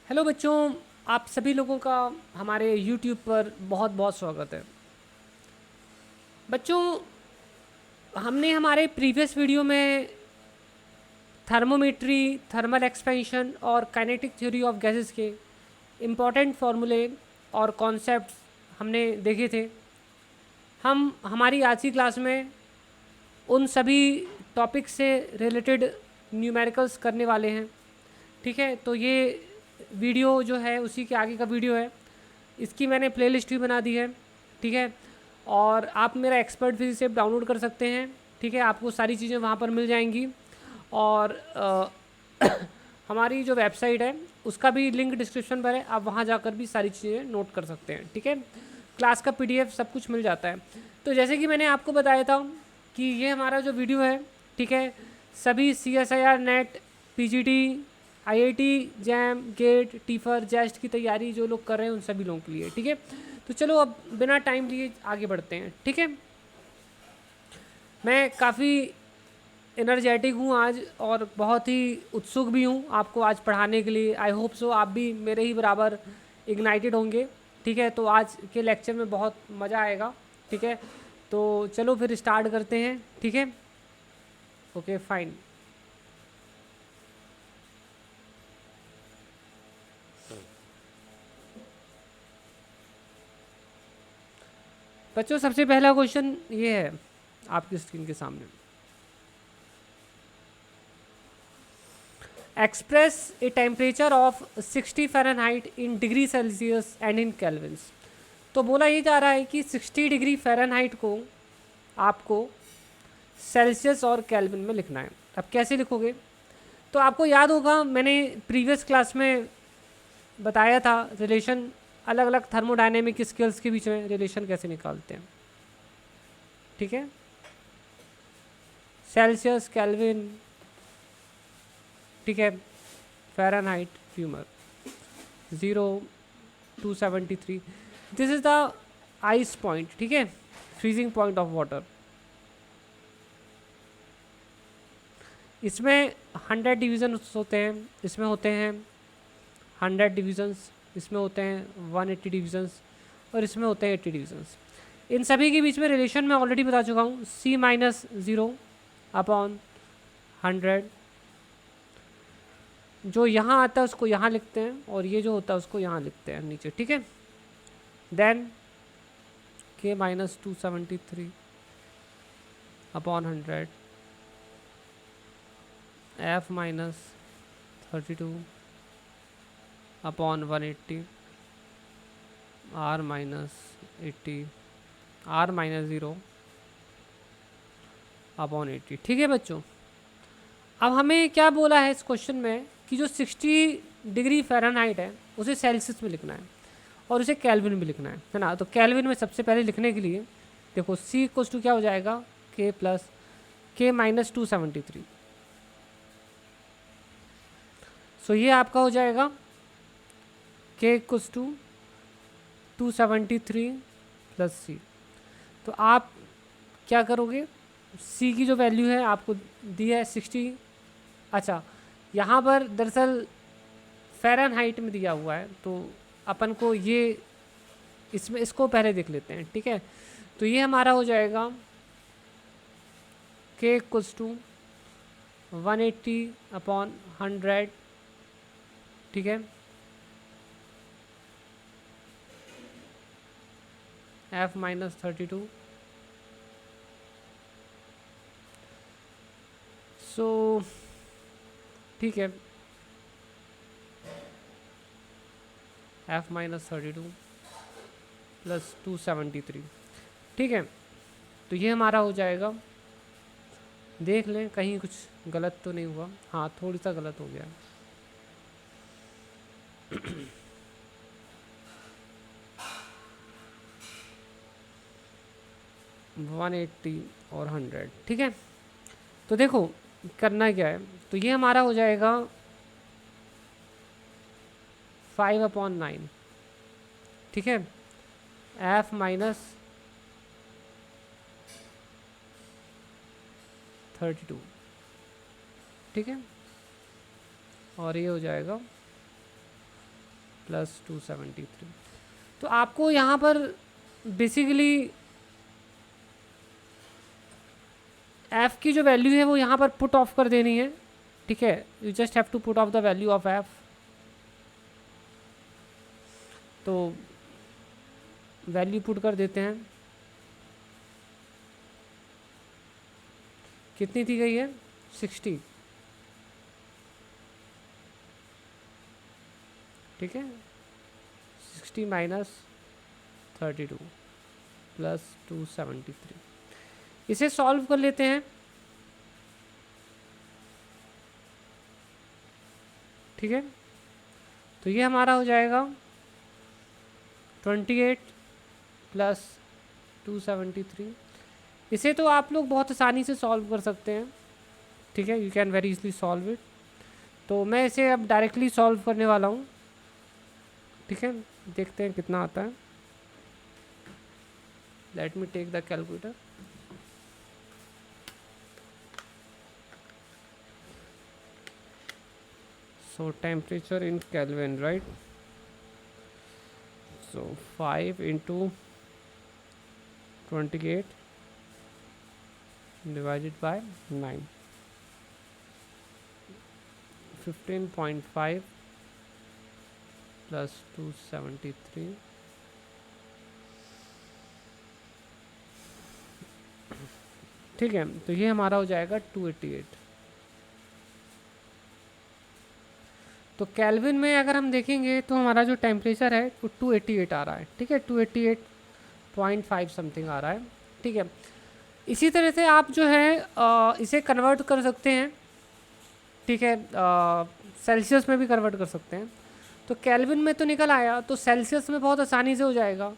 Hello बच्चों, आप सभी लोगों का हमारे YouTube पर बहुत बहुत स्वागत है। बच्चों, हमने हमारे प्रीवियस वीडियो में थर्मोमेट्री, थर्मल एक्सपेंशन और काइनेटिक थ्योरी ऑफ गैसेस के इम्पॉर्टेंट फार्मूले और कॉन्सेप्ट्स हमने देखे थे। हम हमारी आज की क्लास में उन सभी टॉपिक से रिलेटेड न्यूमेरिकल्स करने वाले हैं। ठीक है, तो ये वीडियो जो है उसी के आगे का वीडियो है। इसकी मैंने प्लेलिस्ट भी बना दी है। ठीक है, और आप मेरा एक्सपर्ट फिजिक्स ऐप डाउनलोड कर सकते हैं। ठीक है, आपको सारी चीज़ें वहाँ पर मिल जाएंगी। और हमारी जो वेबसाइट है उसका भी लिंक डिस्क्रिप्शन पर है, आप वहाँ जाकर भी सारी चीज़ें नोट कर सकते हैं। ठीक है, क्लास का PDF सब कुछ मिल जाता है। तो जैसे कि मैंने आपको बताया था कि ये हमारा जो वीडियो है, ठीक है, सभी CSIR NET, PGT, IIT, JAM, GATE, TIFR, JEST की तैयारी जो लोग कर रहे हैं उन सभी लोगों के लिए। ठीक है, तो चलो अब बिना टाइम लिए आगे बढ़ते हैं। ठीक है, मैं काफ़ी एनर्जेटिक हूँ आज और बहुत ही उत्सुक भी हूँ आपको आज पढ़ाने के लिए। आई होप सो आप भी मेरे ही बराबर इग्नाइटेड होंगे। ठीक है, तो आज के लेक्चर में बहुत मज़ा आएगा। ठीक है, तो चलो फिर स्टार्ट करते हैं। ठीक है, ओके फाइन। बच्चों, सबसे पहला क्वेश्चन ये है आपकी स्क्रीन के सामने। Express a temperature of 60 Fahrenheit in degree Celsius and in kelvins. तो बोला ये जा रहा है कि 60 डिग्री फ़ारेनहाइट को आपको सेल्सियस और केल्विन में लिखना है। अब कैसे लिखोगे? तो आपको याद होगा मैंने प्रीवियस क्लास में बताया था रिलेशन, अलग अलग थर्मोडायनेमिक स्केल्स के बीच में रिलेशन कैसे निकालते हैं। ठीक है, सेल्सियस, केल्विन, ठीक है, Fahrenheit, femur, 0 273। This is the ice point. ठीक है, फ्रीजिंग पॉइंट ऑफ वाटर। इसमें 100 डिवीजन होते हैं, इसमें होते हैं 100 डिवीजन्स, इसमें होते हैं 180 डिवीजन्स और इसमें होते हैं 80 डिवीजन्स। इन सभी के बीच में रिलेशन मैं ऑलरेडी बता चुका हूँ, C-0/100। जो यहाँ आता है उसको यहाँ लिखते हैं और ये जो होता है उसको यहाँ लिखते हैं नीचे। ठीक है, then K-273/100, F-32/180, R-80, R-0/80। ठीक है बच्चों, अब हमें क्या बोला है इस क्वेश्चन में कि जो 60 डिग्री फ़ारेनहाइट है उसे सेल्सियस में लिखना है और उसे केल्विन में लिखना है ना। तो केल्विन में सबसे पहले लिखने के लिए देखो C इक्वल्स टू क्या हो जाएगा, K+K-273। सो ये आपका हो जाएगा K = 273 + C। तो आप क्या करोगे, C की जो वैल्यू है आपको दी है 60। अच्छा, यहाँ पर दरअसल फ़ारेनहाइट में दिया हुआ है तो अपन को ये इसमें इसको पहले देख लेते हैं। ठीक है, तो ये हमारा हो जाएगा K = 180/100। ठीक है, F-32। सो ठीक है, F-32 + 273। ठीक है, तो ये हमारा हो जाएगा। देख लें कहीं कुछ गलत तो नहीं हुआ। हाँ, थोड़ी सा गलत हो गया। 180 और 100। ठीक है, तो देखो करना क्या है, तो ये हमारा हो जाएगा 5/9। ठीक है, F-32। ठीक है, और ये हो जाएगा प्लस 273। तो आपको यहाँ पर बेसिकली एफ़ की जो वैल्यू है वो यहाँ पर पुट ऑफ कर देनी है, ठीक है। You just have to put of the value of F. तो वैल्यू पुट कर देते हैं, कितनी दी गई है 60, ठीक है। 60 माइनस 32 प्लस 273, इसे सॉल्व कर लेते हैं, ठीक है। तो ये हमारा हो जाएगा 28 प्लस 273। इसे तो आप लोग बहुत आसानी से सॉल्व कर सकते हैं, ठीक है। You can very easily solve it. तो मैं इसे अब डायरेक्टली सॉल्व करने वाला हूँ, ठीक है। देखते हैं कितना आता है। Let me take the calculator. So temperature in Kelvin, right? So 5 into 28 divided by 9, 15.5 plus 273, ठीक है। तो ये हमारा हो जाएगा 288। तो केल्विन में अगर हम देखेंगे तो हमारा जो टेम्परेचर है वो 288 आ रहा है, ठीक है। 288.5 समथिंग आ रहा है, ठीक है। इसी तरह से आप जो है इसे कन्वर्ट कर सकते हैं, ठीक है। सेल्सियस में भी कन्वर्ट कर सकते हैं। तो केल्विन में तो निकल आया, तो सेल्सियस में बहुत आसानी से हो जाएगा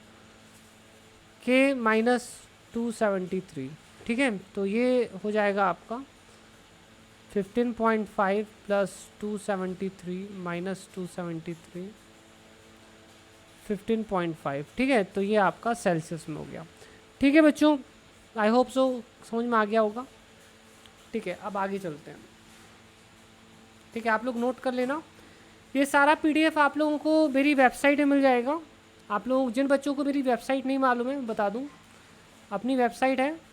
के माइनस 273, ठीक है। तो ये हो जाएगा आपका 15.5 प्लस 273 माइनस 273, 15.5, ठीक है। तो ये आपका सेल्सियस में हो गया, ठीक है बच्चों। आई होप सो समझ में आ गया होगा, ठीक है। अब आगे चलते हैं, ठीक है। आप लोग नोट कर लेना, ये सारा पीडीएफ आप लोगों को मेरी वेबसाइट में मिल जाएगा। आप लोग जिन बच्चों को मेरी वेबसाइट नहीं मालूम है बता दूं, अपनी वेबसाइट है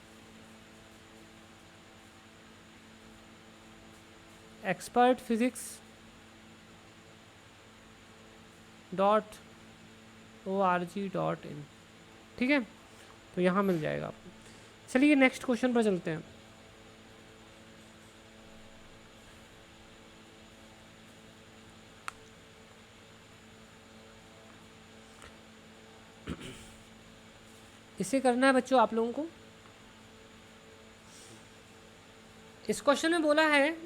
expertphysics.org.in, ठीक है। तो यहाँ मिल जाएगा आपको। चलिए नेक्स्ट क्वेश्चन पर चलते हैं। इसे करना है बच्चों आप लोगों को। इस क्वेश्चन में बोला है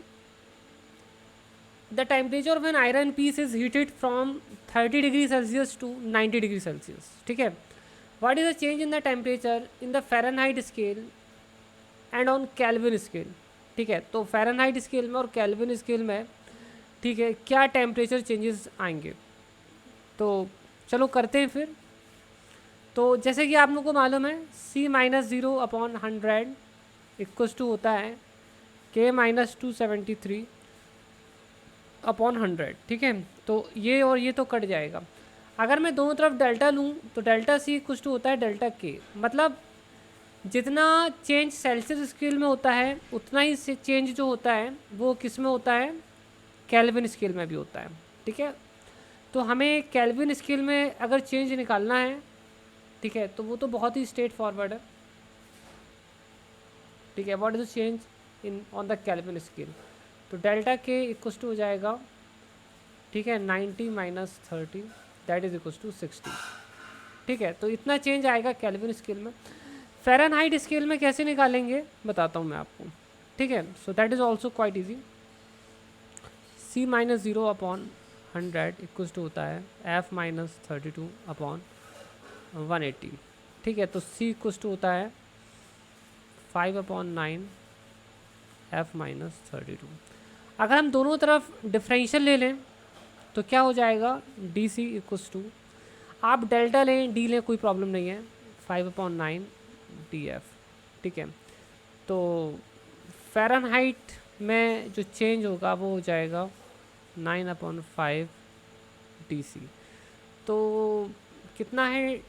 the temperature of an iron piece is heated from 30 degree Celsius to 90 degree Celsius, ठीक है। What is the change in the temperature in the Fahrenheit scale and on Kelvin scale, ठीक है। तो फ़ारेनहाइट स्केल में और kelvin scale में, ठीक है, क्या टेम्परेचर चेंजेस आएंगे। तो चलो करते हैं फिर। तो जैसे कि आप लोगों को मालूम है C-0/100 इक्वल्स टू होता है K-273/100, ठीक है। तो ये और ये तो कट जाएगा। अगर मैं दोनों तरफ डेल्टा लूँ तो डेल्टा C इक्वल्स टू होता है डेल्टा K। मतलब जितना चेंज सेल्सियस स्केल में होता है उतना ही चेंज जो होता है वो किस में होता है, केल्विन स्केल में भी होता है, ठीक है। तो हमें केल्विन स्केल में अगर चेंज निकालना है, ठीक है, तो वो तो बहुत ही स्ट्रेट फॉरवर्ड है, ठीक है। What is the change in on the Kelvin scale. तो डेल्टा के इक्वल्स टू हो जाएगा, ठीक है, 90 minus 30 that is equals to 60, ठीक है। तो इतना चेंज आएगा केल्विन स्केल में। फ़ारेनहाइट स्केल में कैसे निकालेंगे बताता हूँ मैं आपको, ठीक है। So that is also quite easy. C-0/100 equals to होता है F-32/180, ठीक है। तो C इक्वल्स टू होता है 5/9 F-32। अगर हम दोनों तरफ डिफरेंशियल ले लें तो क्या हो जाएगा, DC इक्वल्स टू, आप डेल्टा लें D लें कोई प्रॉब्लम नहीं है, 5/9 DF, ठीक है। तो फ़ारेनहाइट में जो चेंज होगा वो हो जाएगा 9/5 DC। तो कितना है,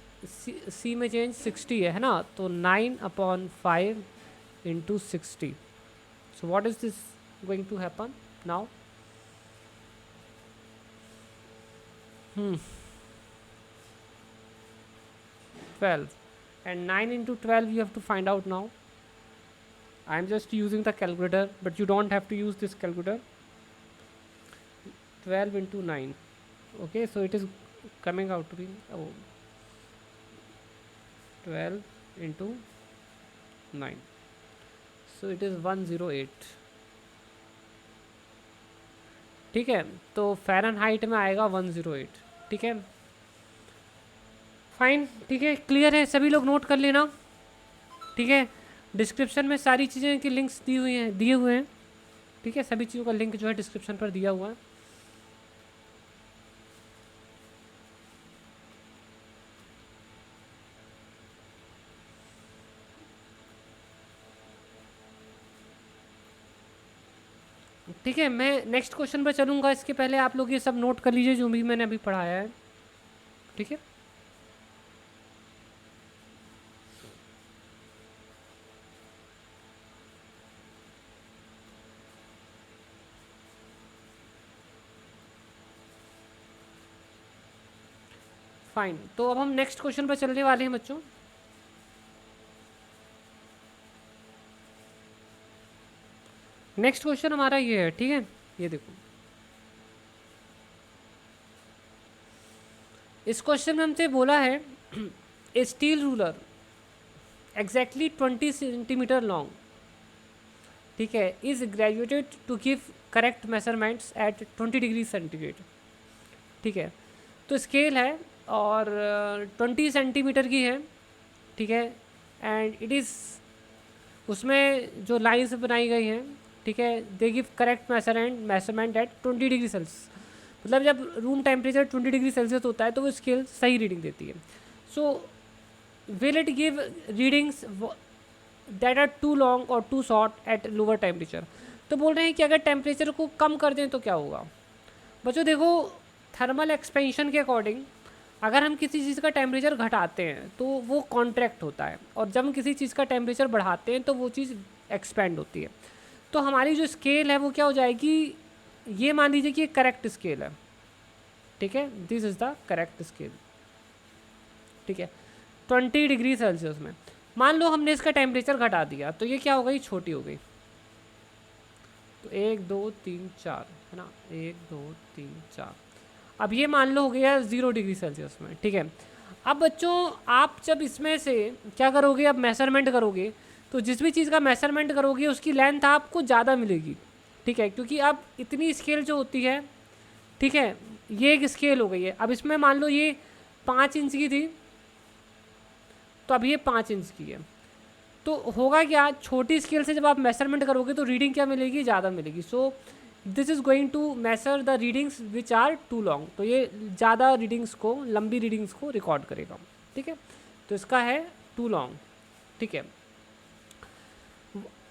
सी में चेंज 60 है ना, तो 9/5 into 60. So what is this going to happen now? 12, and 9 into 12 you have to find out now. I am just using the calculator, but you don't have to use this calculator. 12 into 9. Okay, so it is coming out to be 12 into 9. So it is 108. ठीक है, तो Fahrenheit में आएगा 108. ठीक है, fine. ठीक है, clear है, सभी लोग नोट कर लेना. ठीक है, डिस्क्रिप्शन में सारी चीज़ें की लिंक्स दिए हुए हैं. ठीक है, सभी चीज़ों का लिंक जो है डिस्क्रिप्शन पर दिया हुआ है. ठीक है, मैं नेक्स्ट क्वेश्चन पर चलूँगा. इसके पहले आप लोग ये सब नोट कर लीजिए जो भी मैंने अभी पढ़ाया है. ठीक है, फाइन. तो अब हम नेक्स्ट क्वेश्चन पर चलने वाले हैं बच्चों. नेक्स्ट क्वेश्चन हमारा ये है. ठीक है, ये देखो, इस क्वेश्चन में हमसे बोला है a steel ruler exactly 20 centimetre long, ठीक है, is graduated to give correct measurements at 20 degree centigrade. ठीक है, तो स्केल है और 20 सेंटीमीटर की है. ठीक है, एंड इट इज़, उसमें जो लाइंस बनाई गई हैं, ठीक है, they give correct measurement at 20 degree Celsius. मतलब जब रूम टेम्परेचर 20 डिग्री सेल्सियस होता है तो वो स्केल सही रीडिंग देती है. So will it give readings that are too long और too short at lower temperature. तो बोल रहे हैं कि अगर टेम्परेचर को कम कर दें तो क्या होगा. बच्चों देखो, थर्मल एक्सपेंशन के अकॉर्डिंग अगर हम किसी चीज़ का टेम्परेचर घटाते हैं तो वो कॉन्ट्रैक्ट होता है, और जब हम किसी चीज़ का टेम्परेचर बढ़ाते हैं तो वो चीज़ एक्सपेंड होती है. तो हमारी जो स्केल है वो क्या हो जाएगी, ये मान लीजिए कि करेक्ट स्केल है. ठीक है, this is the correct scale. ठीक है, 20 डिग्री सेल्सियस में मान लो हमने इसका टेम्परेचर घटा दिया तो ये क्या हो गई, छोटी हो गई. तो 1 2 3 4 है ना, 1 2 3 4. अब ये मान लो हो गया 0 डिग्री सेल्सियस में. ठीक है, अब बच्चों आप जब इसमें से क्या करोगे, अब मेजरमेंट करोगे तो जिस भी चीज़ का मेजरमेंट करोगे उसकी लेंथ आपको ज़्यादा मिलेगी. ठीक है, क्योंकि अब इतनी स्केल जो होती है, ठीक है, ये एक स्केल हो गई है. अब इसमें मान लो ये 5 इंच की थी तो अब ये 5 इंच की है. तो होगा क्या, छोटी स्केल से जब आप मेजरमेंट करोगे तो रीडिंग क्या मिलेगी, ज़्यादा मिलेगी. So this is going to measure the readings which are too long. तो ये ज़्यादा रीडिंग्स को, लंबी रीडिंग्स को रिकॉर्ड करेगा. ठीक है, तो इसका है टू लॉन्ग. ठीक है,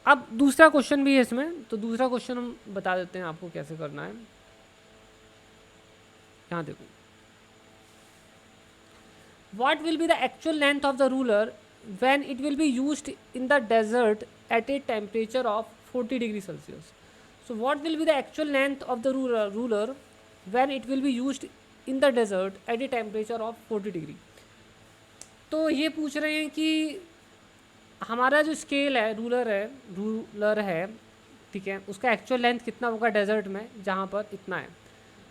अब दूसरा क्वेश्चन भी है इसमें, तो दूसरा क्वेश्चन हम बता देते हैं आपको कैसे करना है. यहाँ देखो, what will be the actual length of the ruler when it will be used in the desert at a temperature of 40 degree Celsius. So what will be the actual length of the ruler when it will be used in the desert at a temperature of 40 degree. तो ये पूछ रहे हैं कि हमारा जो scale है, ruler है, ठीक है, उसका एक्चुअल लेंथ कितना होगा डेजर्ट में जहाँ पर इतना है.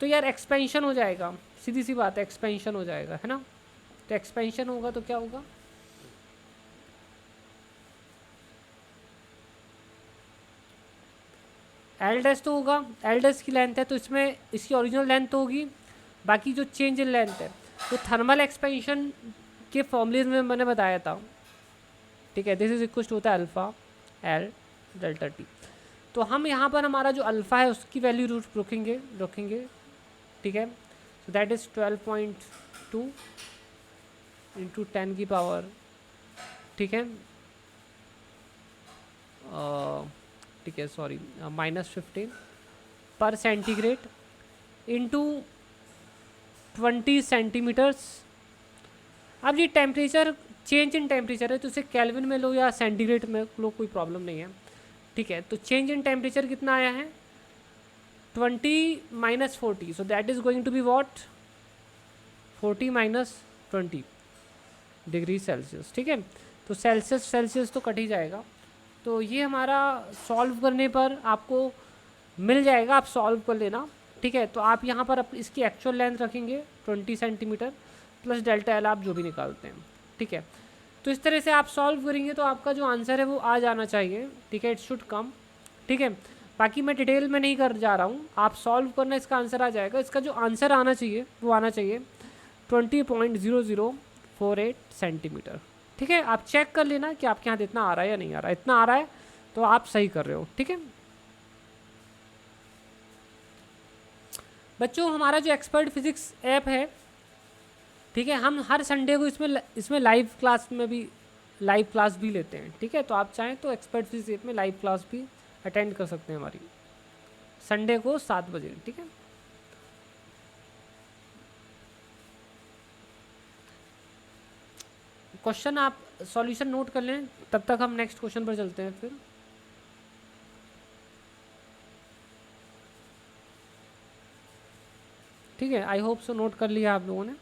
तो यार एक्सपेंशन हो जाएगा, सीधी सी बात है, एक्सपेंशन हो जाएगा, है ना. तो एक्सपेंशन होगा तो क्या होगा, एल डैश तो होगा, एल डैश की लेंथ है तो इसमें इसकी ओरिजिनल लेंथ तो होगी, बाकी जो चेंज इन लेंथ है तो थर्मल एक्सपेंशन के फॉर्मूले में मैंने बताया था. ठीक है, दिस इज इक्वल टू होता है अल्फ़ा एल डेल्टा टी. तो हम यहाँ पर हमारा जो अल्फ़ा है उसकी वैल्यू रखेंगे. ठीक है, सो दैट इज़ 12.2 इंटू 10 की पावर. ठीक है, ठीक है, सॉरी, -15 पर सेंटीग्रेड इंटू 20 सेंटीमीटर्स। अब ये टेम्परेचर चेंज इन टेम्परेचर है तो इसे केल्विन में लो या सेंटीग्रेड में लो, कोई प्रॉब्लम नहीं है, ठीक है। तो चेंज इन टेम्परेचर कितना आया है 20 - 40, so that is going to be what 40 - 20 degree Celsius, ठीक है। तो सेल्सियस तो कट ही जाएगा। तो ये हमारा सॉल्व करने पर आपको मिल जाएगा, आप सॉल्व कर लेना, ठीक है। तो आप यहाँ पर इसकी एक्चुअल लेंथ रखेंगे 20 सेंटीमीटर प्लस डेल्टा एल आप जो भी निकालते हैं, ठीक है। तो इस तरह से आप सॉल्व करेंगे तो आपका जो आंसर है वो आ जाना चाहिए, ठीक है, इट शुड कम, ठीक है। बाकी मैं डिटेल में नहीं कर जा रहा हूँ, आप सॉल्व करना, इसका आंसर आ जाएगा। इसका जो आंसर आना चाहिए वो आना चाहिए 20.0048 सेंटीमीटर, ठीक है। आप चेक कर लेना कि आपके यहाँ इतना आ रहा है या नहीं आ रहा है। इतना आ रहा है तो आप सही कर रहे हो, ठीक है। बच्चों हमारा जो एक्सपर्ट फिजिक्स ऐप है, ठीक है, हम हर संडे को इसमें लाइव क्लास भी लेते हैं, ठीक है। तो आप चाहें तो एक्सपर्ट फिजिक्स ऐप में लाइव क्लास भी अटेंड कर सकते हैं हमारी, संडे को 7 बजे, ठीक है। क्वेश्चन आप सॉल्यूशन नोट कर लें, तब तक हम नेक्स्ट क्वेश्चन पर चलते हैं फिर। ठीक है, आई होप सो नोट कर लिया आप लोगों ने।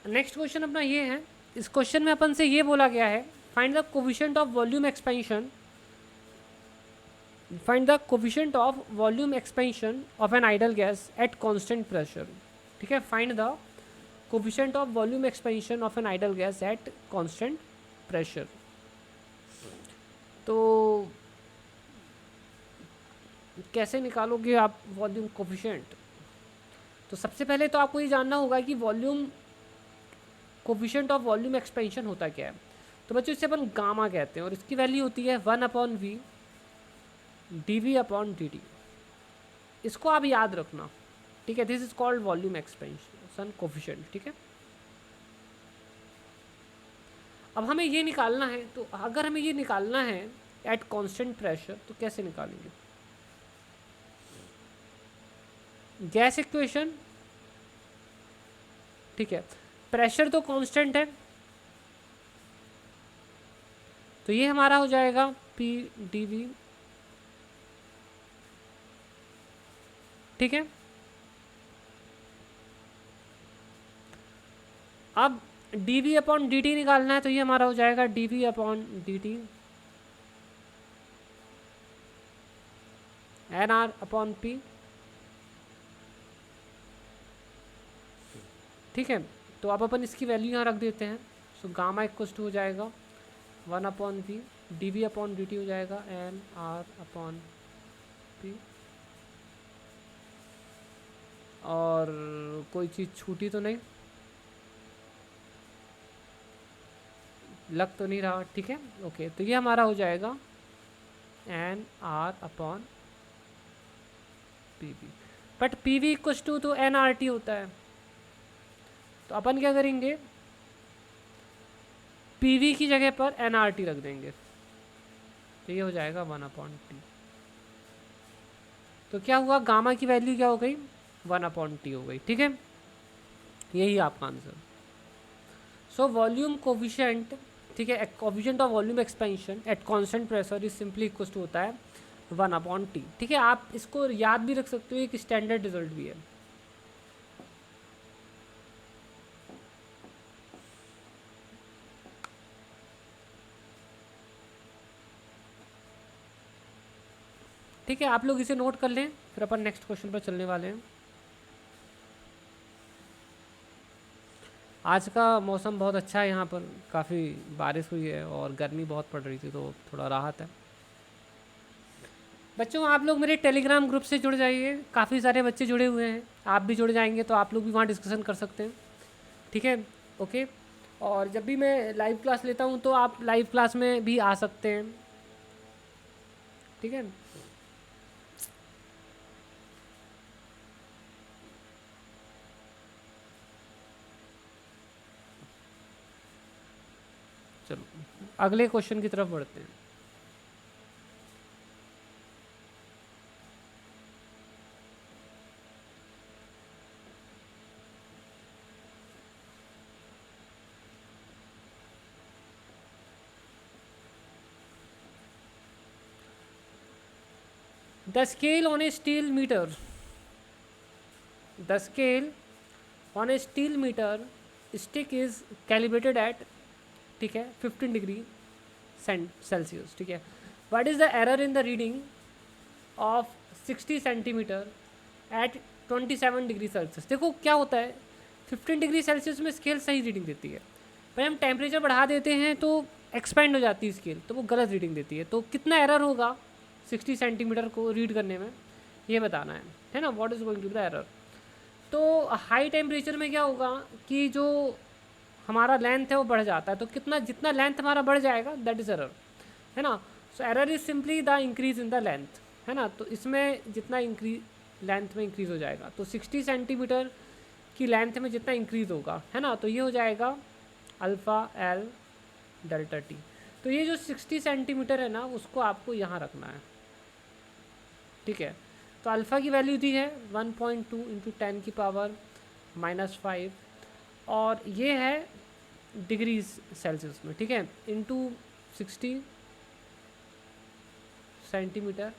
नेक्स्ट क्वेश्चन अपना ये है, इस क्वेश्चन में अपन से ये बोला गया है find the coefficient of volume expansion, of an ideal gas at constant pressure, ठीक है। Find the coefficient of volume expansion of an ideal gas at constant pressure. तो कैसे निकालोगे आप वॉल्यूम कोफिशिएंट? तो सबसे पहले तो आपको ये जानना होगा कि volume coefficient of volume expansion होता क्या है। तो बच्चों इसे अपन गामा कहते हैं और इसकी वैल्यू होती है 1/v dv/dt। इसको आप याद रखना, ठीक है। This is called volume expansion coefficient, ठीक है। अब हमें ये निकालना है, तो अगर हमें ये निकालना है एट कांस्टेंट प्रेशर तो कैसे निकालेंगे? गैस इक्वेशन, ठीक है, प्रेशर तो कांस्टेंट है, तो ये हमारा हो जाएगा P dV, ठीक है। अब dV/dt निकालना है तो ये हमारा हो जाएगा dV/dt nR/P, ठीक है। तो अब अपन इसकी वैल्यू यहाँ रख देते हैं। सो गामा इक्वल्स टू हो जाएगा 1/v dV/dt हो जाएगा nR/P। और कोई चीज़ छूटी तो नहीं, लग तो नहीं रहा, ठीक है, ओके। तो ये हमारा हो जाएगा nR/PV, but PV equals to तो nRT होता है। तो अपन क्या करेंगे, PV की जगह पर nRT रख देंगे, तो ये हो जाएगा 1/T। तो क्या हुआ, गामा की वैल्यू क्या हो गई 1/T हो गई, ठीक है। यही आपका आंसर। सो वॉल्यूम कोफिशिएंट, ठीक है, coefficient of volume expansion at constant pressure is simply equal to होता है 1/T, ठीक है। आप इसको याद भी रख सकते हो, एक स्टैंडर्ड रिजल्ट भी है। ठीक है, आप लोग इसे नोट कर लें, फिर अपन नेक्स्ट क्वेश्चन पर चलने वाले हैं। आज का मौसम बहुत अच्छा है, यहाँ पर काफ़ी बारिश हुई है और गर्मी बहुत पड़ रही थी, तो थोड़ा राहत है। बच्चों आप लोग मेरे टेलीग्राम ग्रुप से जुड़ जाइए, काफ़ी सारे बच्चे जुड़े हुए हैं, आप भी जुड़ जाएंगे तो आप लोग भी वहाँ डिस्कशन कर सकते हैं, ठीक है, ओके। और जब भी मैं लाइव क्लास लेता हूँ तो आप लाइव क्लास में भी आ सकते हैं, ठीक है। चलो अगले क्वेश्चन की तरफ बढ़ते हैं। The scale on a steel metre, the scale on a steel metre stick is calibrated at, ठीक है, 15 डिग्री सेल्सियस, ठीक है। What is the error in the reading of 60 centimetre at 27 degree Celsius. देखो क्या होता है, 15 डिग्री सेल्सियस में scale सही रीडिंग देती है, पर हम टेम्परेचर बढ़ा देते हैं तो एक्सपेंड हो जाती है स्केल, तो वो गलत रीडिंग देती है। तो कितना एरर होगा 60 सेंटीमीटर को रीड करने में, ये बताना है ना, what is going to be the error. तो हाई टेम्परेचर में क्या होगा कि जो हमारा लेंथ है वो बढ़ जाता है, तो कितना, जितना लेंथ हमारा बढ़ जाएगा दैट इज़ एरर, है ना। So error is simply the increase in the length, है ना। तो इसमें जितना इंक्रीज लेंथ में इंक्रीज हो जाएगा, तो 60 सेंटीमीटर की लेंथ में जितना इंक्रीज होगा, है ना, तो ये हो जाएगा अल्फ़ा एल डेल्टा टी। तो ये जो 60 सेंटीमीटर है ना, उसको आपको यहाँ रखना है, ठीक है। तो अल्फ़ा की वैल्यू दी है 1.2 इंटू 10 की पावर -5, और ये है डिग्रीज सेल्सियस में, ठीक है, इंटू 60 सेंटीमीटर,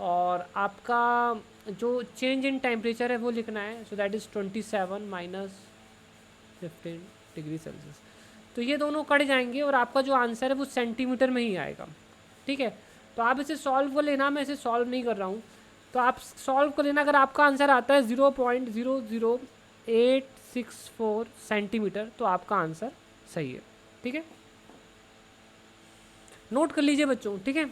और आपका जो चेंज इन टेम्परेचर है वो लिखना है, so that is 27 minus 15 degree Celsius. तो ये दोनों कट जाएंगे और आपका जो आंसर है वो सेंटीमीटर में ही आएगा, ठीक है। तो आप इसे सॉल्व कर लेना, मैं इसे सॉल्व नहीं कर रहा हूँ, तो आप सॉल्व कर लेना। अगर आपका आंसर आता है 0.00864 सेंटीमीटर तो आपका आंसर सही है, ठीक है। नोट कर लीजिए बच्चों, ठीक है।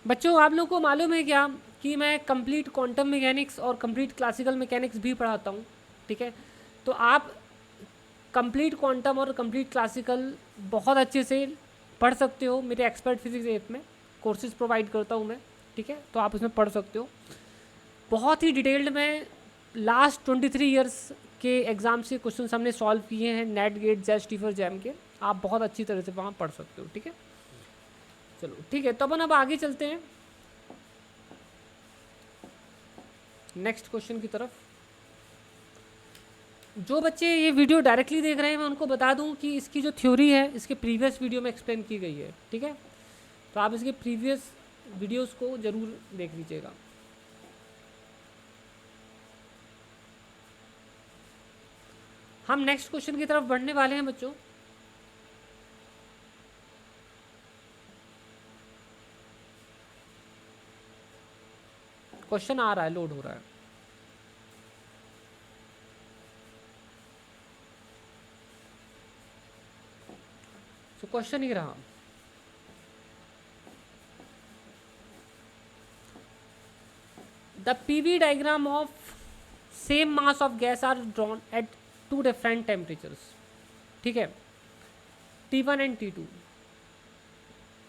बच्चों आप लोगों को मालूम है क्या कि मैं कंप्लीट क्वांटम मैकेनिक्स और कंप्लीट क्लासिकल मैकेनिक्स भी पढ़ाता हूँ, ठीक है। तो आप कंप्लीट क्वांटम और कंप्लीट क्लासिकल बहुत अच्छे से पढ़ सकते हो, मेरे एक्सपर्ट फिजिक्स 8 में कोर्सेज प्रोवाइड करता हूँ मैं, ठीक है। तो आप इसमें पढ़ सकते हो बहुत ही डिटेल्ड में। लास्ट 23 ईयर्स के एग्ज़ाम से क्वेश्चन हमने सॉल्व किए हैं, नेट गेट जेस्ट टीफर जैम के, आप बहुत अच्छी तरह से वहाँ पढ़ सकते हो, ठीक है। चलो ठीक है, तो अपन अब आगे चलते हैं नेक्स्ट क्वेश्चन की तरफ। जो बच्चे ये वीडियो डायरेक्टली देख रहे हैं मैं उनको बता दूं कि इसकी जो थ्योरी है इसके प्रीवियस वीडियो में एक्सप्लेन की गई है, ठीक है। तो आप इसके प्रीवियस वीडियोस को ज़रूर देख लीजिएगा। हम नेक्स्ट क्वेश्चन की तरफ बढ़ने वाले हैं बच्चों। क्वेश्चन आ रहा है, लोड हो रहा है। तो क्वेश्चन ही रहा, the PV diagram of same mass of gas are drawn at 2 different temperatures, ठीक है, T1 एंड T2।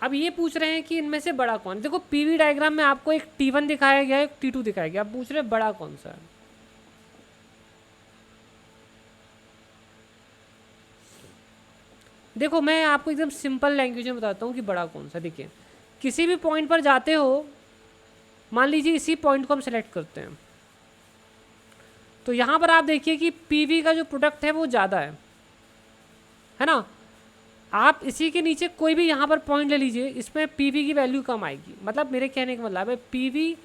अब ये पूछ रहे हैं कि इनमें से बड़ा कौन। देखो पीवी डायग्राम में आपको एक T1 दिखाया गया है, एक T2 दिखाया गया, अब पूछ रहे हैं बड़ा कौन सा है। देखो मैं आपको एकदम सिंपल लैंग्वेज में बताता हूँ कि बड़ा कौन सा। देखिए किसी भी पॉइंट पर जाते हो, मान लीजिए इसी पॉइंट को हम सेलेक्ट करते हैं, तो यहाँ पर आप देखिए कि पीवी का जो प्रोडक्ट है वो ज़्यादा है ना। आप इसी के नीचे कोई भी यहाँ पर पॉइंट ले लीजिए, इसमें पीवी की वैल्यू कम आएगी। मतलब मेरे कहने का मतलब है PV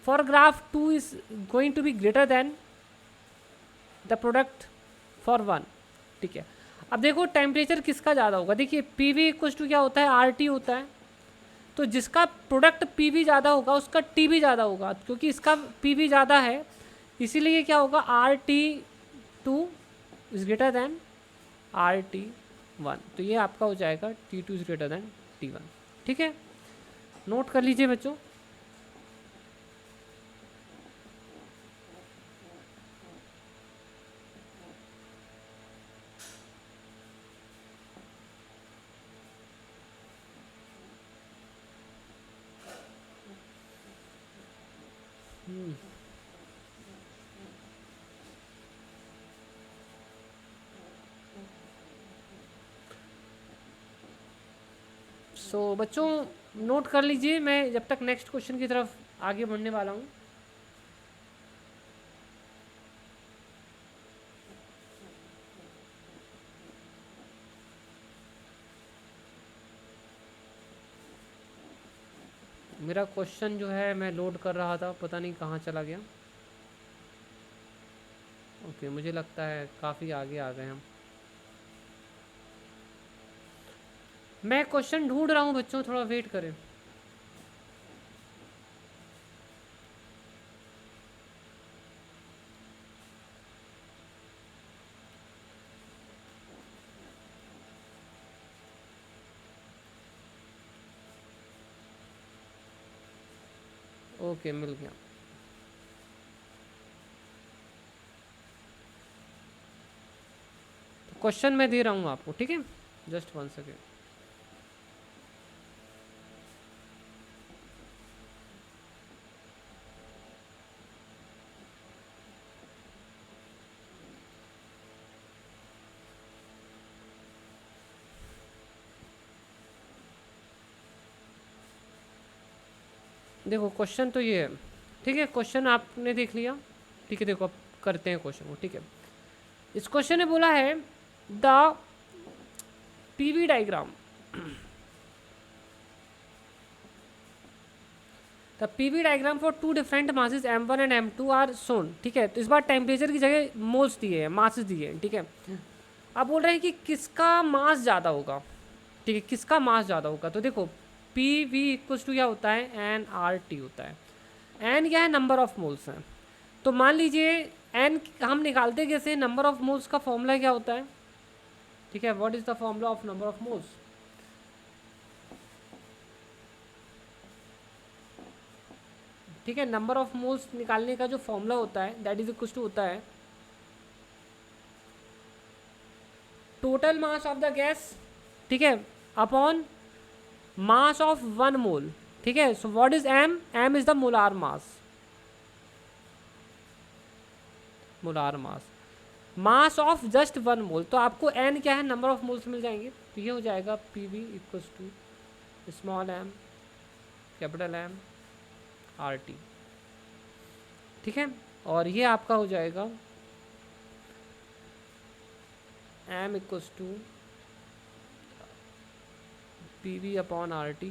for graph 2 is going to be greater than the product for 1, ठीक है। अब देखो टेम्परेचर किसका ज़्यादा होगा। देखिए पीवी इक्वल टू क्या होता है, आरटी होता है, तो जिसका प्रोडक्ट पीवी ज़्यादा होगा उसका टी भी ज़्यादा होगा, क्योंकि इसका पीवी ज़्यादा है इसीलिए क्या होगा, RT2 is greater than RT1। तो ये आपका हो जाएगा T2 is greater than T1, ठीक है। नोट कर लीजिए बच्चों। सो बच्चों नोट कर लीजिए, मैं जब तक नेक्स्ट क्वेश्चन की तरफ आगे बढ़ने वाला हूँ। मेरा क्वेश्चन जो है मैं लोड कर रहा था, पता नहीं कहाँ चला गया। ओके, मुझे लगता है काफ़ी आगे आ गए हम। मैं क्वेश्चन ढूंढ रहा हूँ बच्चों, थोड़ा वेट करें। ओके, मिल गया। तो क्वेश्चन मैं दे रहा हूँ आपको, ठीक है? Just 1 second. देखो क्वेश्चन तो ये है, ठीक है? क्वेश्चन आपने देख लिया, ठीक है? देखो अब करते हैं क्वेश्चन को, ठीक है? इस क्वेश्चन ने बोला है the PV diagram, the PV diagram for two different masses m1 and m2 are shown, ठीक है? तो इस बार टेम्परेचर की जगह मोल्स दिए हैं, मासेस दिए हैं, ठीक है? अब बोल रहे हैं कि किसका मास ज़्यादा होगा, ठीक है? किसका मास ज़्यादा होगा? तो देखो पी वी इक्वल्स टू क्या होता है, एन आर टी होता है। एन क्या है, नंबर ऑफ मोल्स हैं। तो मान लीजिए एन हम निकालते कैसे, नंबर ऑफ मोल्स का फॉर्मूला क्या होता है, ठीक है? What is the formula of number of moles? ठीक है, नंबर ऑफ मोल्स निकालने का जो फॉर्मूला होता है दैट इज इक्वल्स टू होता है total mass of the gas, ठीक है, अपॉन मास ऑफ 1 मोल, ठीक है? So what is M, M is the molar mass, molar mass, mass of just 1 mole. तो आपको एन क्या है, नंबर ऑफ मोल्स मिल जाएंगे। तो ये हो जाएगा P V equals to small m capital M R T, ठीक है? और ये आपका हो जाएगा m equals to P V upon R T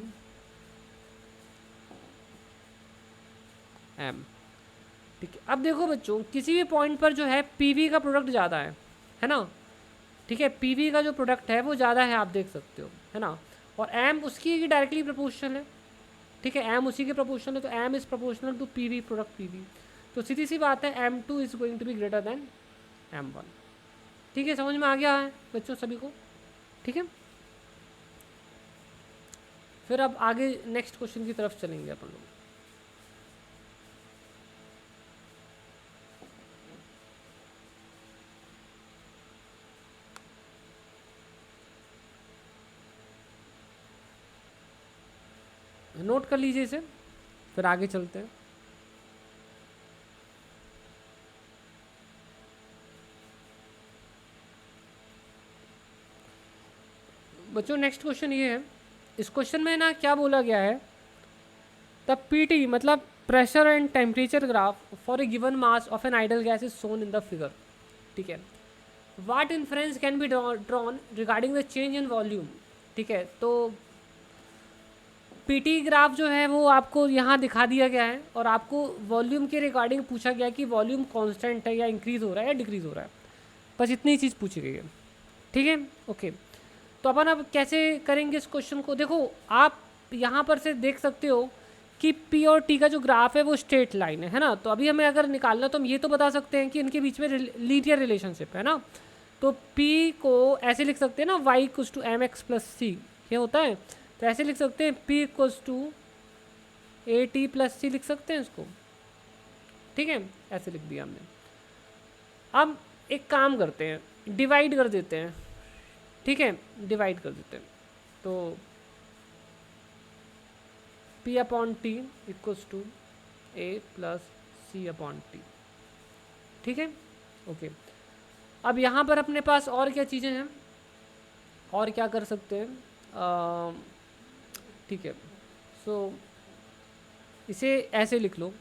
M, ठीक है? अब देखो बच्चों, किसी भी पॉइंट पर जो है पीवी का प्रोडक्ट ज़्यादा है ना? ठीक है, पीवी का जो प्रोडक्ट है वो ज़्यादा है, आप देख सकते हो, है ना? और एम उसकी डायरेक्टली प्रोपोर्शनल है, ठीक है? एम उसी के प्रोपोर्शनल है, तो m is proportional to PV product PV. तो सीधी सी बात है m two is going to be greater than m one, ठीक है? समझ में आ गया है बच्चों सभी को, ठीक है? फिर अब आगे नेक्स्ट क्वेश्चन की तरफ चलेंगे अपन लोग। नोट कर लीजिए इसे, फिर आगे चलते हैं। बच्चों नेक्स्ट क्वेश्चन ये है, इस क्वेश्चन में ना क्या बोला गया है, द पीटी मतलब pressure and temperature graph for a given mass of an ideal gas is shown in the figure, ठीक है? What inference can be drawn regarding the change in volume, ठीक है? तो पीटी ग्राफ जो है वो आपको यहाँ दिखा दिया गया है, और आपको वॉल्यूम के रिगार्डिंग पूछा गया कि वॉल्यूम कांस्टेंट है या इंक्रीज़ हो रहा है या डिक्रीज़ हो रहा है, बस इतनी ही चीज़ पूछी गई है, ठीक है? ओके, तो अपन अब कैसे करेंगे इस क्वेश्चन को? देखो आप यहाँ पर से देख सकते हो कि पी और टी का जो ग्राफ है वो स्ट्रेट लाइन है ना? तो अभी हमें अगर निकालना तो हम ये तो बता सकते हैं कि इनके बीच में लीनियर रिलेशनशिप है ना? तो पी को ऐसे लिख सकते हैं ना, Y equals to M X plus C, ये होता है। तो ऐसे लिख सकते हैं P equals to A T plus C, लिख सकते हैं इसको, ठीक है? ऐसे लिख दिया हमने। अब एक काम करते हैं, डिवाइड कर देते हैं, ठीक है? डिवाइड कर देते हैं, तो P upon T equals to a plus c upon T, ठीक है? ओके, अब यहाँ पर अपने पास और क्या चीज़ें हैं, और क्या कर सकते हैं, ठीक है? सो इसे ऐसे लिख लो,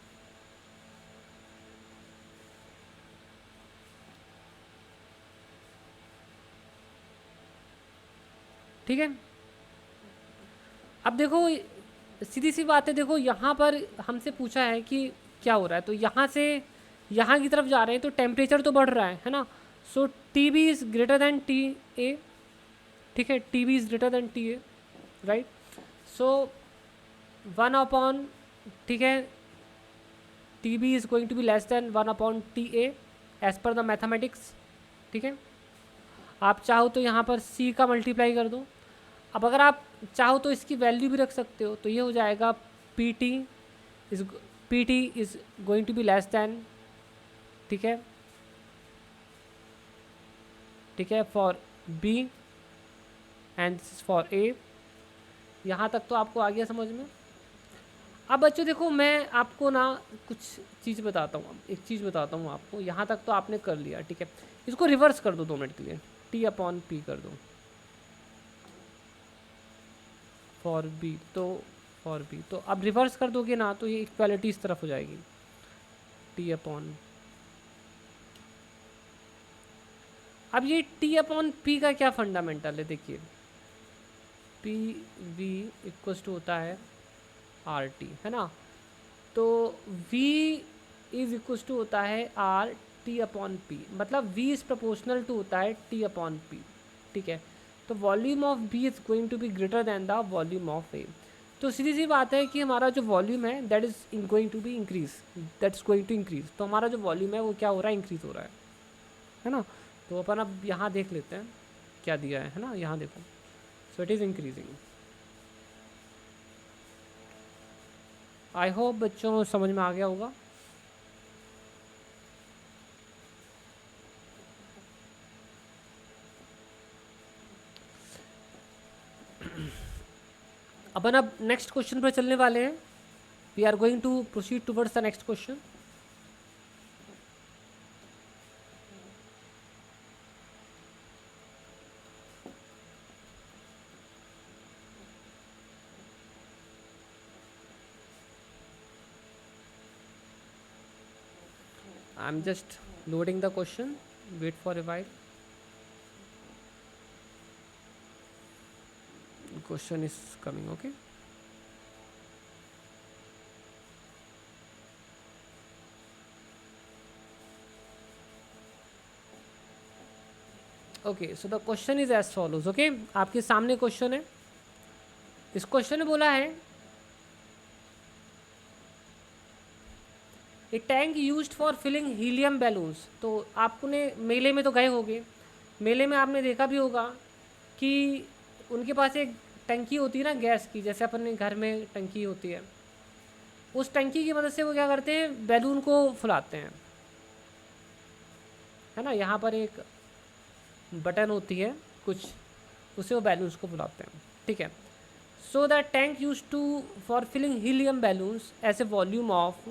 ठीक है? अब देखो सीधी सी बात है, देखो यहाँ पर हमसे पूछा है कि क्या हो रहा है, तो यहाँ से यहाँ की तरफ जा रहे हैं तो टेम्परेचर तो बढ़ रहा है ना। So T B is greater than T A, ठीक है, T B is greater than T A, right. So 1 upon, ठीक है, T B is going to be less than 1/TA as per the mathematics, ठीक है। आप चाहो तो यहाँ पर c का मल्टीप्लाई कर दो। अब अगर आप चाहो तो इसकी वैल्यू भी रख सकते हो, तो ये हो जाएगा P T is going to be less than, ठीक है, ठीक है, for B and this is for A. यहाँ तक तो आपको आ गया समझ में। अब बच्चों देखो, मैं आपको ना कुछ चीज़ बताता हूँ, एक चीज़ बताता हूँ आपको। यहाँ तक तो आपने कर लिया, ठीक है, इसको रिवर्स कर दो 2 मिनट के लिए, T/P कर दो फॉर बी, तो अब रिवर्स कर दोगे ना तो ये इक्वालिटी इस तरफ हो जाएगी, T/, अब ये T/P का क्या फंडामेंटल है, देखिए पी वी इक्वल्स टू होता है आर टी, है ना। तो V इज इक्वल्स टू होता है आर T/P, मतलब V इज प्रोपोर्शनल टू होता है T/P, ठीक है। तो volume of B is going to be greater than the volume of A। तो सीधी सी बात है कि हमारा जो वॉल्यूम है that is going to be increase, that's going to increase. तो हमारा जो वॉल्यूम है वो क्या हो रहा है, इंक्रीज हो रहा है ना। तो अपन अब यहाँ देख लेते हैं क्या दिया है ना, यहाँ देखो, so it is increasing. I hope बच्चों समझ में आ गया होगा। अपन अब नेक्स्ट क्वेश्चन पर चलने वाले हैं। We are going to proceed towards the next question. I am just loading the question, wait for a while. Question is coming, okay. Okay, so the question is as follows, okay. आपके सामने question है। इस question में बोला है a tank used for filling helium balloons. तो आपने मेले में तो गए होंगे, मेले में आपने देखा भी होगा कि उनके पास एक टंकी होती है ना गैस की, जैसे अपने घर में टंकी होती है। उस टंकी की मदद से वो क्या करते हैं, बैलून को फुलाते हैं, है ना। यहाँ पर एक बटन होती है कुछ, उससे वो बैलून्स को फुलाते हैं, ठीक है। So the tank use to for filling helium balloons as a volume of,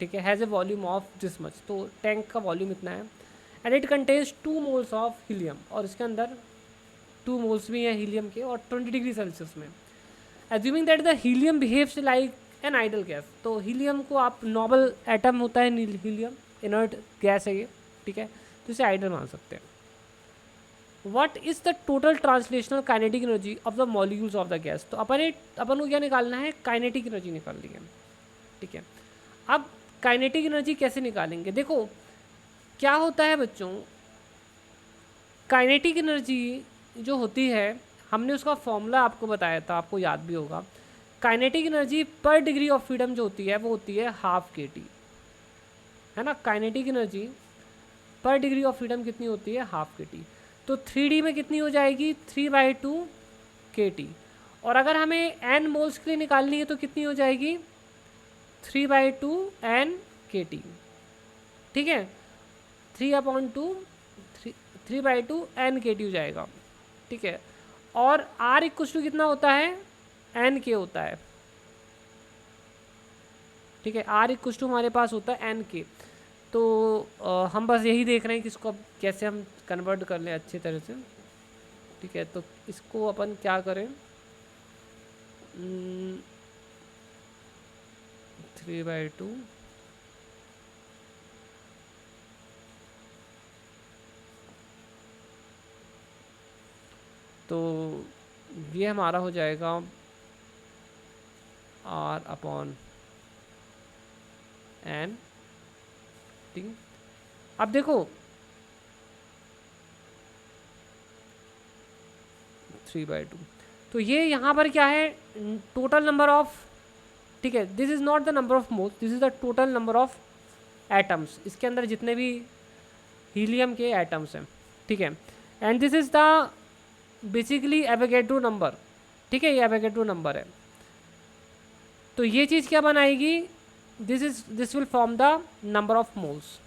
ठीक है, has a volume of this much. तो टैंक का वॉल्यूम इतना है and it contains 2 moles of helium, और इसके अंदर 2 मोल्स भी हैं हीलियम के, और 20 डिग्री सेल्सियस में। Assuming that the helium behaves like an ideal gas. तो हीलियम को आप नॉबल एटम होता है हीलियम, इनर्ट गैस है ये, ठीक है, तो इसे आइडल मान सकते हैं। What is the total translational kinetic energy of the molecules of the gas. तो अपन को क्या निकालना है, काइनेटिक एनर्जी निकालनी है, ठीक है। अब काइनेटिक एनर्जी कैसे निकालेंगे, देखो क्या होता है बच्चों, काइनेटिक एनर्जी जो होती है, हमने उसका फॉर्मूला आपको बताया था, आपको याद भी होगा। काइनेटिक एनर्जी पर डिग्री ऑफ फ्रीडम जो होती है वो होती है ½ kT, है ना। काइनेटिक एनर्जी पर डिग्री ऑफ फ्रीडम कितनी होती है, ½ kT। तो 3D में कितनी हो जाएगी, 3/2 kT। और अगर हमें n मोल्स के लिए निकालनी है तो कितनी हो जाएगी, 3/2 n kT, ठीक है, 3/2 n kT हो जाएगा, ठीक है। और R इक्वल टू कितना होता है, n k होता है, ठीक है। R इक्वल टू हमारे पास होता है n k। तो हम बस यही देख रहे हैं कि इसको अब कैसे हम कन्वर्ट कर लें अच्छी तरह से, ठीक है। तो इसको अपन क्या करें, 3/2 तो ये हमारा हो जाएगा R अपॉन N, ठीक है। अब देखो 3/2, तो ये यहाँ पर क्या है, टोटल नंबर ऑफ, ठीक है, this is not the number of moles, this is the total number of atoms, इसके अंदर जितने भी हीलियम के एटम्स हैं, ठीक है। And this is the basically Avogadro number, ठीक है, ये एवोगैड्रो नंबर है। तो ये चीज़ क्या बनाएगी, this will form the number of moles,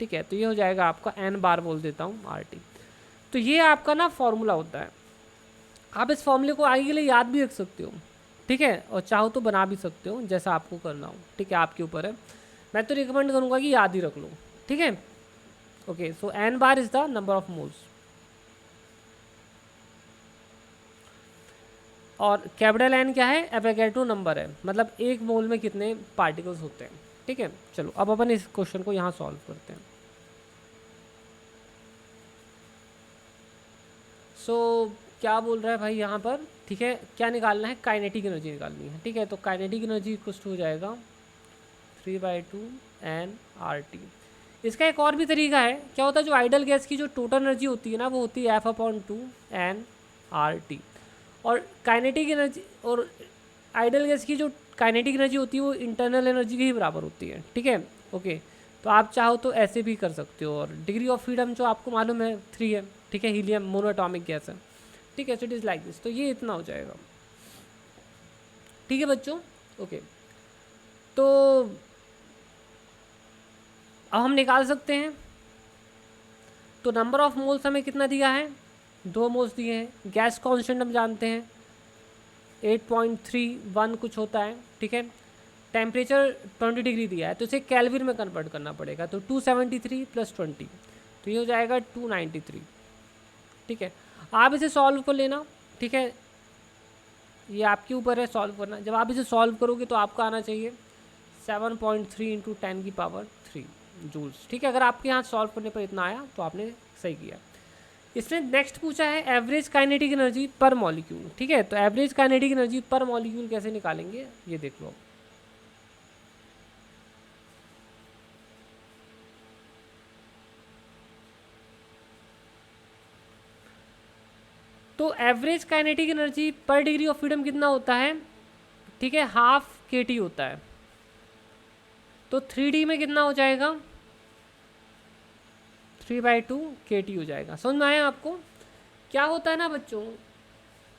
ठीक है। तो ये हो जाएगा आपका n बार, बोल देता हूँ RT। तो ये आपका ना फॉर्मूला होता है। आप इस फॉर्मूले को आगे के लिए याद भी रख सकते हो, ठीक है, और चाहो तो बना भी सकते हो, जैसा आपको करना हो, ठीक है, आपके ऊपर है। मैं तो रिकमेंड करूँगा कि याद ही रख लो, ठीक है। Okay, so n bar is the number of moles, और कैपिटल N क्या है, एवोगैड्रो नंबर है, मतलब एक मोल में कितने पार्टिकल्स होते हैं, ठीक है। चलो अब अपन इस क्वेश्चन को यहाँ सॉल्व करते हैं। सो क्या बोल रहा है भाई यहाँ पर, ठीक है, क्या निकालना है, काइनेटिक एनर्जी निकालनी है, ठीक है। तो काइनेटिक एनर्जी इक्वल्स टू हो जाएगा 3/2 nRT। इसका एक और भी तरीका है, क्या होता है, जो आइडल गैस की जो टोटल एनर्जी होती है ना, वो होती है F/2 nRT, और काइनेटिक एनर्जी, और आइडल गैस की जो काइनेटिक एनर्जी होती है वो इंटरनल एनर्जी के ही बराबर होती है, ठीक है। ओके, तो आप चाहो तो ऐसे भी कर सकते हो, और डिग्री ऑफ फ्रीडम जो आपको मालूम है 3 है, ठीक है, हीलियम मोनोएटॉमिक गैस है, ठीक है। So it is like this, तो ये इतना हो जाएगा, ठीक है बच्चों। ओके, तो अब हम निकाल सकते हैं। तो नंबर ऑफ मोल्स हमें कितना दिया है, 2 मोल्स दिए हैं। गैस कांस्टेंट हम जानते हैं 8.31 कुछ होता है, ठीक है। टेम्परेचर 20 डिग्री दिया है, तो इसे केल्विन में कन्वर्ट करना पड़ेगा, तो 273 + 20, तो ये हो जाएगा 293, ठीक है। आप इसे सॉल्व कर लेना, ठीक है, ये आपके ऊपर है सॉल्व करना। जब आप इसे सॉल्व करोगे तो आपका आना चाहिए 7.3 × 10⁻³ जूल्स, ठीक है। अगर आपके यहाँ सॉल्व करने पर इतना आया तो आपने सही किया। इसने नेक्स्ट पूछा है एवरेज काइनेटिक एनर्जी पर मॉलिक्यूल, ठीक है। तो एवरेज काइनेटिक एनर्जी पर मॉलिक्यूल कैसे निकालेंगे, ये देख लो। तो एवरेज काइनेटिक एनर्जी पर डिग्री ऑफ फ्रीडम कितना होता है, ठीक है, ½ kT होता है। तो 3D में कितना हो जाएगा, 3/2 kT हो जाएगा। समझ में आया आपको क्या होता है ना बच्चों,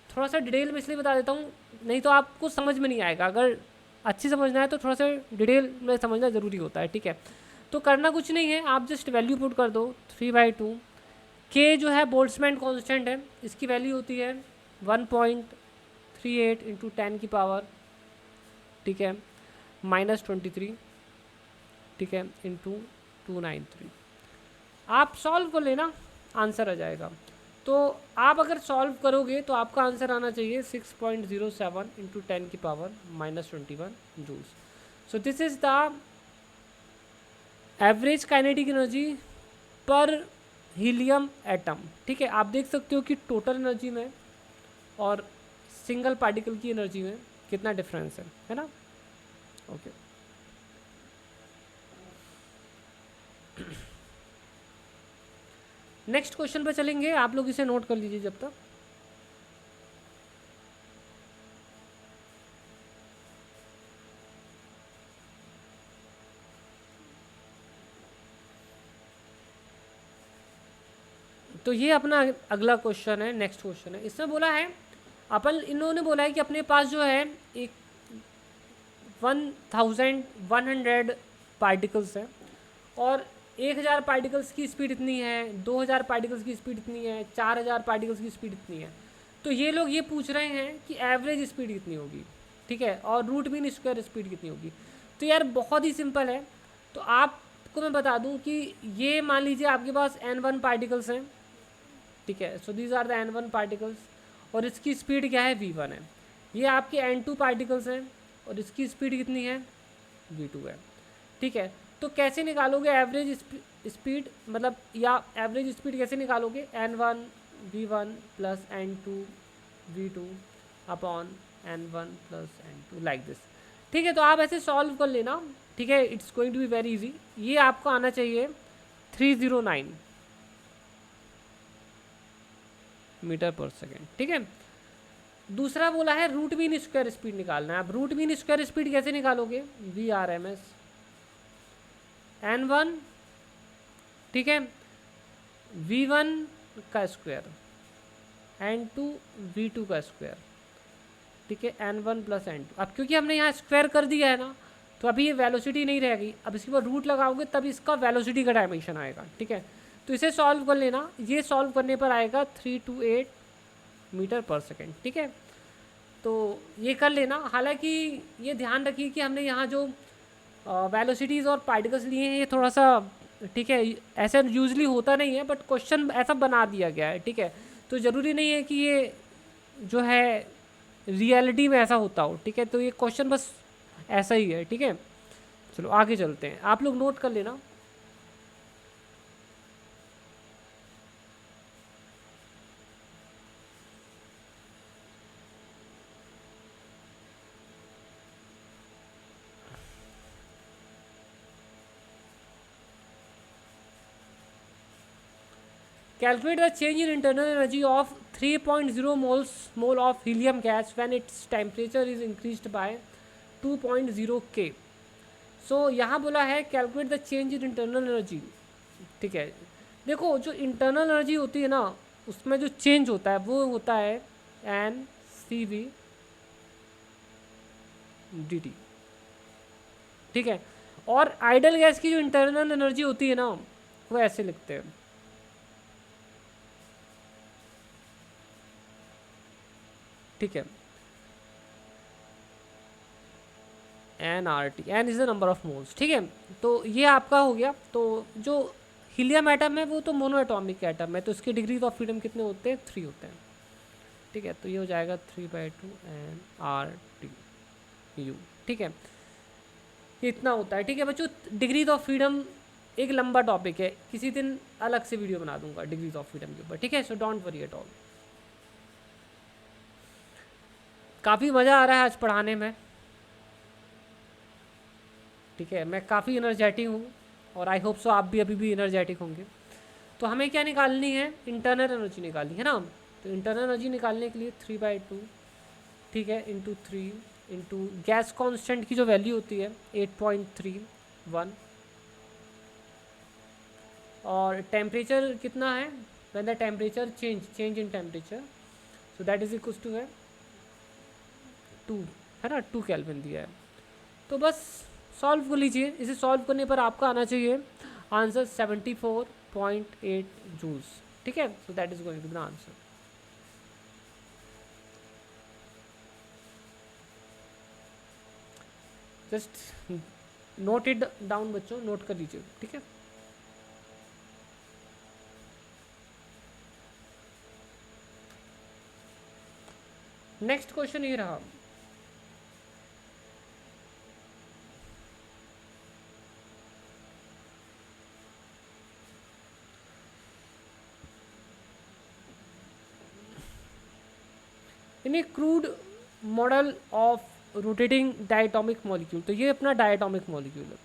थोड़ा सा डिटेल में इसलिए बता देता हूँ, नहीं तो आपको समझ में नहीं आएगा। अगर अच्छी समझना है तो थोड़ा सा डिटेल में समझना ज़रूरी होता है, ठीक है। तो करना कुछ नहीं है, आप जस्ट वैल्यू पुट कर दो 3/2। के जो है बोल्ट्जमैन कांस्टेंट है, इसकी वैल्यू होती है 1.38 × 10⁻, ठीक है, -23, ठीक है, × 293। आप सॉल्व कर लेना, आंसर आ जाएगा। तो आप अगर सॉल्व करोगे तो आपका आंसर आना चाहिए 6.07 × 10⁻⁻21 joules. So this is the average kinetic energy per helium atom, ठीक है। आप देख सकते हो कि टोटल एनर्जी में और सिंगल पार्टिकल की एनर्जी में कितना डिफरेंस है ना। ओके, नेक्स्ट क्वेश्चन पे चलेंगे, आप लोग इसे नोट कर लीजिए जब तक। तो ये अपना अगला क्वेश्चन है, नेक्स्ट क्वेश्चन है। इसमें बोला है इन्होंने बोला है कि अपने पास जो है एक 1100 पार्टिकल्स हैं, और 1000 पार्टिकल्स की स्पीड इतनी है, 2000 पार्टिकल्स की स्पीड इतनी है, 4000 पार्टिकल्स की स्पीड इतनी है। तो ये लोग ये पूछ रहे हैं कि एवरेज स्पीड कितनी होगी, ठीक है, और रूट मीन स्क्वायर स्पीड कितनी होगी। तो यार बहुत ही सिंपल है। तो आपको मैं बता दूं कि ये मान लीजिए आपके पास N1 पार्टिकल्स हैं, ठीक है। So these are the N1 particles, और इसकी स्पीड क्या है, V1 है। ये आपके N2 पार्टिकल्स हैं, और इसकी स्पीड कितनी है, V2 है, ठीक है। तो कैसे निकालोगे एवरेज स्पीड, मतलब या एवरेज स्पीड कैसे निकालोगे, N1 V1 + N2 V2 upon N1 plus N2 like this. ठीक है, तो आप ऐसे सॉल्व कर लेना। ठीक है, it's going to be very easy. ये आपको आना चाहिए 309 मीटर पर सेकेंड। ठीक है, दूसरा बोला है रूट मीन स्क्वायर स्पीड निकालना है। अब रूट मीन स्क्वायर स्पीड कैसे निकालोगे? VRMS N1, ठीक है, V1 का स्क्वायर, N2 V2 का स्क्वायर, ठीक है, N1 प्लस N2। अब क्योंकि हमने यहाँ स्क्वायर कर दिया है ना, तो अभी ये वेलोसिटी नहीं रहेगी। अब इसके बाद रूट लगाओगे तब इसका वेलोसिटी का डायमेंशन आएगा। ठीक है, तो इसे सॉल्व कर लेना। ये सॉल्व करने पर आएगा 328 मीटर पर सेकेंड। ठीक है, तो ये कर लेना। हालांकि ये ध्यान रखिए कि हमने यहाँ जो वेलोसिटीज़ और पार्टिकल्स लिए हैं ये थोड़ा सा, ठीक है, ऐसा यूजली होता नहीं है, बट क्वेश्चन ऐसा बना दिया गया है। ठीक है, तो ज़रूरी नहीं है कि ये जो है रियलिटी में ऐसा होता हो। ठीक है, तो ये क्वेश्चन बस ऐसा ही है। ठीक है, चलो आगे चलते हैं, आप लोग नोट कर लेना। Calculate the change in internal energy of 3.0 mole of helium gas when its temperature is increased by 2.0 K। सो यहाँ बोला है calculate the change in internal energy. ठीक है, देखो जो इंटरनल एनर्जी होती है ना, उसमें जो चेंज होता है वो होता है NCV dt। ठीक है, और आइडल गैस की जो इंटरनल एनर्जी होती है ना, वो ऐसे लिखते हैं, ठीक है, nRT, n is the number of moles. ठीक है, तो ये आपका हो गया। तो जो हीलियम एटम है वो तो मोनो एटॉमिक एटम है, तो इसके डिग्रीज ऑफ फ्रीडम कितने होते हैं? 3 होते हैं। ठीक है, तो ये हो जाएगा 3/2 nRT/U। ठीक है, ये इतना होता है। ठीक है बच्चों, डिग्रीज ऑफ फ्रीडम एक लंबा टॉपिक है, किसी दिन अलग से वीडियो बना दूंगा डिग्रीज ऑफ फ्रीडम के ऊपर। ठीक है, so don't worry at all. काफ़ी मज़ा आ रहा है आज पढ़ाने में। ठीक है, मैं काफ़ी एनर्जेटिक हूँ और आई होप सो आप भी अभी भी एनर्जेटिक होंगे। तो हमें क्या निकालनी है? इंटरनल एनर्जी निकालनी है ना। तो इंटरनल एनर्जी निकालने के लिए 3/2, ठीक है, इंटू 3 इंटू गैस कांस्टेंट की जो वैल्यू होती है 8.31, और टेम्परेचर कितना है? When the temperature change in temperature, so that is equal to है 2, है ना, 2 केल्विन दिया है। तो बस सॉल्व कर लीजिए। इसे सॉल्व करने पर आपका आना चाहिए आंसर 74.8 जूल्स। ठीक है, so that is going to be the answer. Just note it down बच्चों, नोट कर लीजिए। ठीक है, नेक्स्ट क्वेश्चन ये रहा। In a crude model of rotating diatomic molecule, तो ये अपना डायटोमिक मॉलिक्यूल है,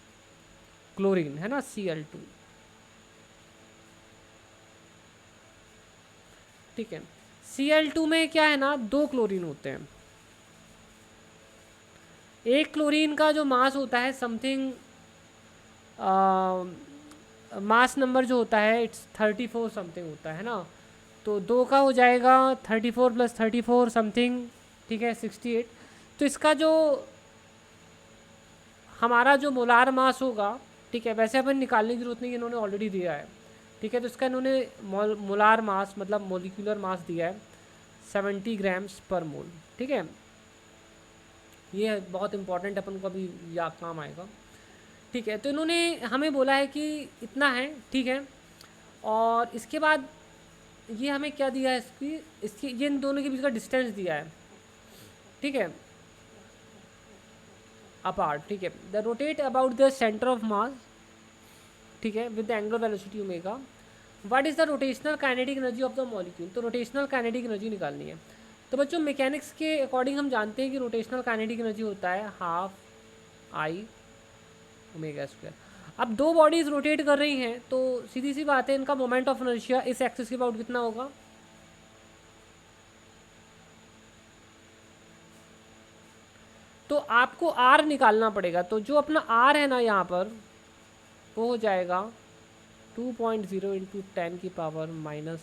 क्लोरीन है ना, Cl2। ठीक है, Cl2 में क्या है ना, 2 क्लोरीन होते हैं। एक क्लोरीन का जो मास होता है समथिंग, मास नंबर जो होता है इट्स 34 समथिंग होता है ना। तो 2 का हो जाएगा 34 + 34 समथिंग, ठीक है, 68। तो इसका जो हमारा जो मोलार मास होगा, ठीक है, वैसे अपन निकालने की जरूरत नहीं है, इन्होंने ऑलरेडी दिया है। ठीक है, तो इसका इन्होंने मोलार मास मतलब मोलिकुलर मास दिया है 70 ग्राम्स पर मोल। ठीक है, ये बहुत इंपॉर्टेंट अपन को अभी या काम आएगा। ठीक है, तो इन्होंने हमें बोला है कि इतना है। ठीक है, और इसके बाद ये हमें क्या दिया है, इसकी ये इन दोनों के बीच का डिस्टेंस दिया है। ठीक है, अपार्ट। ठीक है, the rotate about the centre of mass, ठीक है, with the angular velocity omega. What is the rotational kinetic energy of the molecule? तो रोटेशनल काइनेटिक एनर्जी निकालनी है। तो बच्चों मैकेनिक्स के अकॉर्डिंग हम जानते हैं कि रोटेशनल काइनेटिक एनर्जी होता है हाफ आई ओमेगा स्क्वायर। अब दो बॉडीज रोटेट कर रही हैं तो सीधी सी बात है, इनका मोमेंट ऑफ इनर्शिया इस एक्सिस के अबाउट कितना होगा? तो आपको आर निकालना पड़ेगा। तो जो अपना आर है ना यहाँ पर, वो हो जाएगा 2.0 इंटू 10 की पावर माइनस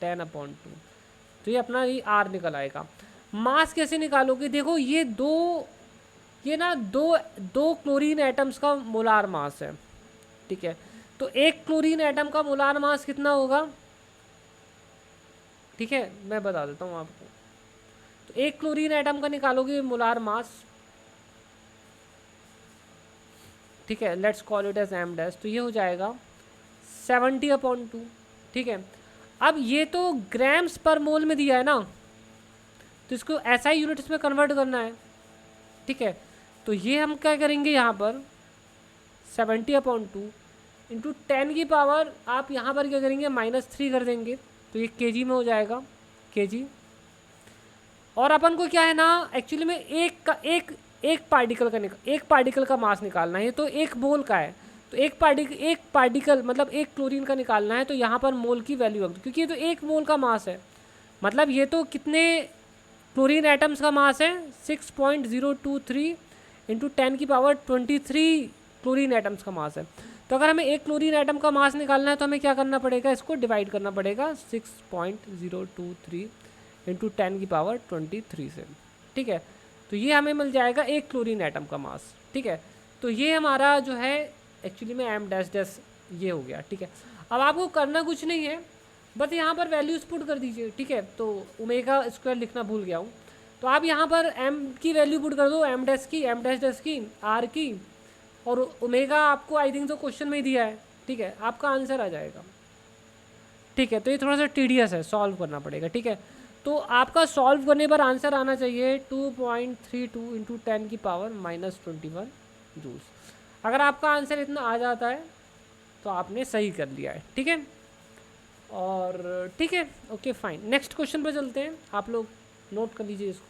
10/2। तो ये अपना ये आर निकल आएगा। मास कैसे निकालोगे? देखो ये ना दो दो क्लोरीन एटम्स का मोलार मास है, ठीक है। तो एक क्लोरीन एटम का मोलार मास कितना होगा? ठीक है, मैं बता देता हूँ आपको। तो एक क्लोरीन एटम का निकालोगे मोलार मास, ठीक है, let's call it as M dash. तो ये हो जाएगा 70/2, ठीक है। अब ये तो ग्राम्स पर मोल में दिया है ना, तो इसको SI यूनिट्स में कन्वर्ट करना है, ठीक है। तो ये हम क्या करेंगे यहाँ पर 70/2 इंटू 10 की पावर, आप यहाँ पर क्या करेंगे -3 कर देंगे, तो ये केजी में हो जाएगा, केजी। और अपन को क्या है ना, एक्चुअली में एक पार्टिकल का मास निकालना है, तो एक मोल का है। तो एक पार्टिकल मतलब एक क्लोरीन का निकालना है, तो यहाँ पर मोल की वैल्यू रख दो, क्योंकि ये तो एक मोल का मास है। मतलब ये तो कितने क्लोरीन एटम्स का मास है? 6.023 इंटू 10 की पावर 23 क्लोरीन एटम्स का मास है। तो अगर हमें एक क्लोरीन एटम का मास निकालना है तो हमें क्या करना पड़ेगा? इसको डिवाइड करना पड़ेगा 6.023 इंटू 10 की पावर 23 से, ठीक है। तो ये हमें मिल जाएगा एक क्लोरीन एटम का मास, ठीक है। तो ये हमारा जो है एक्चुअली में एम डैश डैश ये हो गया, ठीक है। अब आपको करना कुछ नहीं है, बस यहाँ पर वैल्यूज पुट कर दीजिए, ठीक है। तो ओमेगा स्क्वायर लिखना भूल गया हूँ, तो आप यहाँ पर एम की वैल्यू पुट कर दो, एम डैश की, एम डैश डैश की, आर की, और ओमेगा आपको आई थिंक तो क्वेश्चन में ही दिया है, ठीक है। आपका आंसर आ जाएगा, ठीक है। तो ये थोड़ा सा टीडियस है, सॉल्व करना पड़ेगा, ठीक है। तो आपका सॉल्व करने पर आंसर आना चाहिए 2.32 इंटू 10 की पावर -21 जूल्स। अगर आपका आंसर इतना आ जाता है तो आपने सही कर लिया है, ठीक है। और ठीक है, ओके फाइन, नेक्स्ट क्वेश्चन पर चलते हैं। आप लोग नोट कर लीजिए इसको।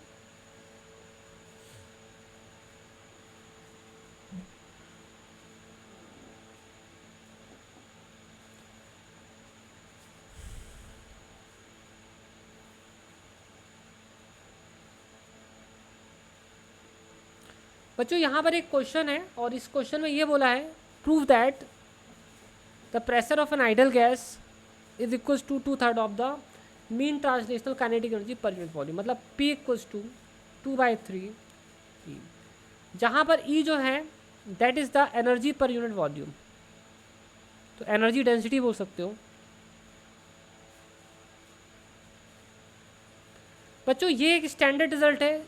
बच्चों यहाँ पर एक क्वेश्चन है और इस क्वेश्चन में ये बोला है prove that the pressure of an ideal gas is equals to 2/3 of the mean translational kinetic energy per unit volume. मतलब P इक्वल्स टू 2/3 E, जहाँ पर E जो है that is the energy per unit volume. तो energy density बोल सकते हो। बच्चों ये एक स्टैंडर्ड रिजल्ट है,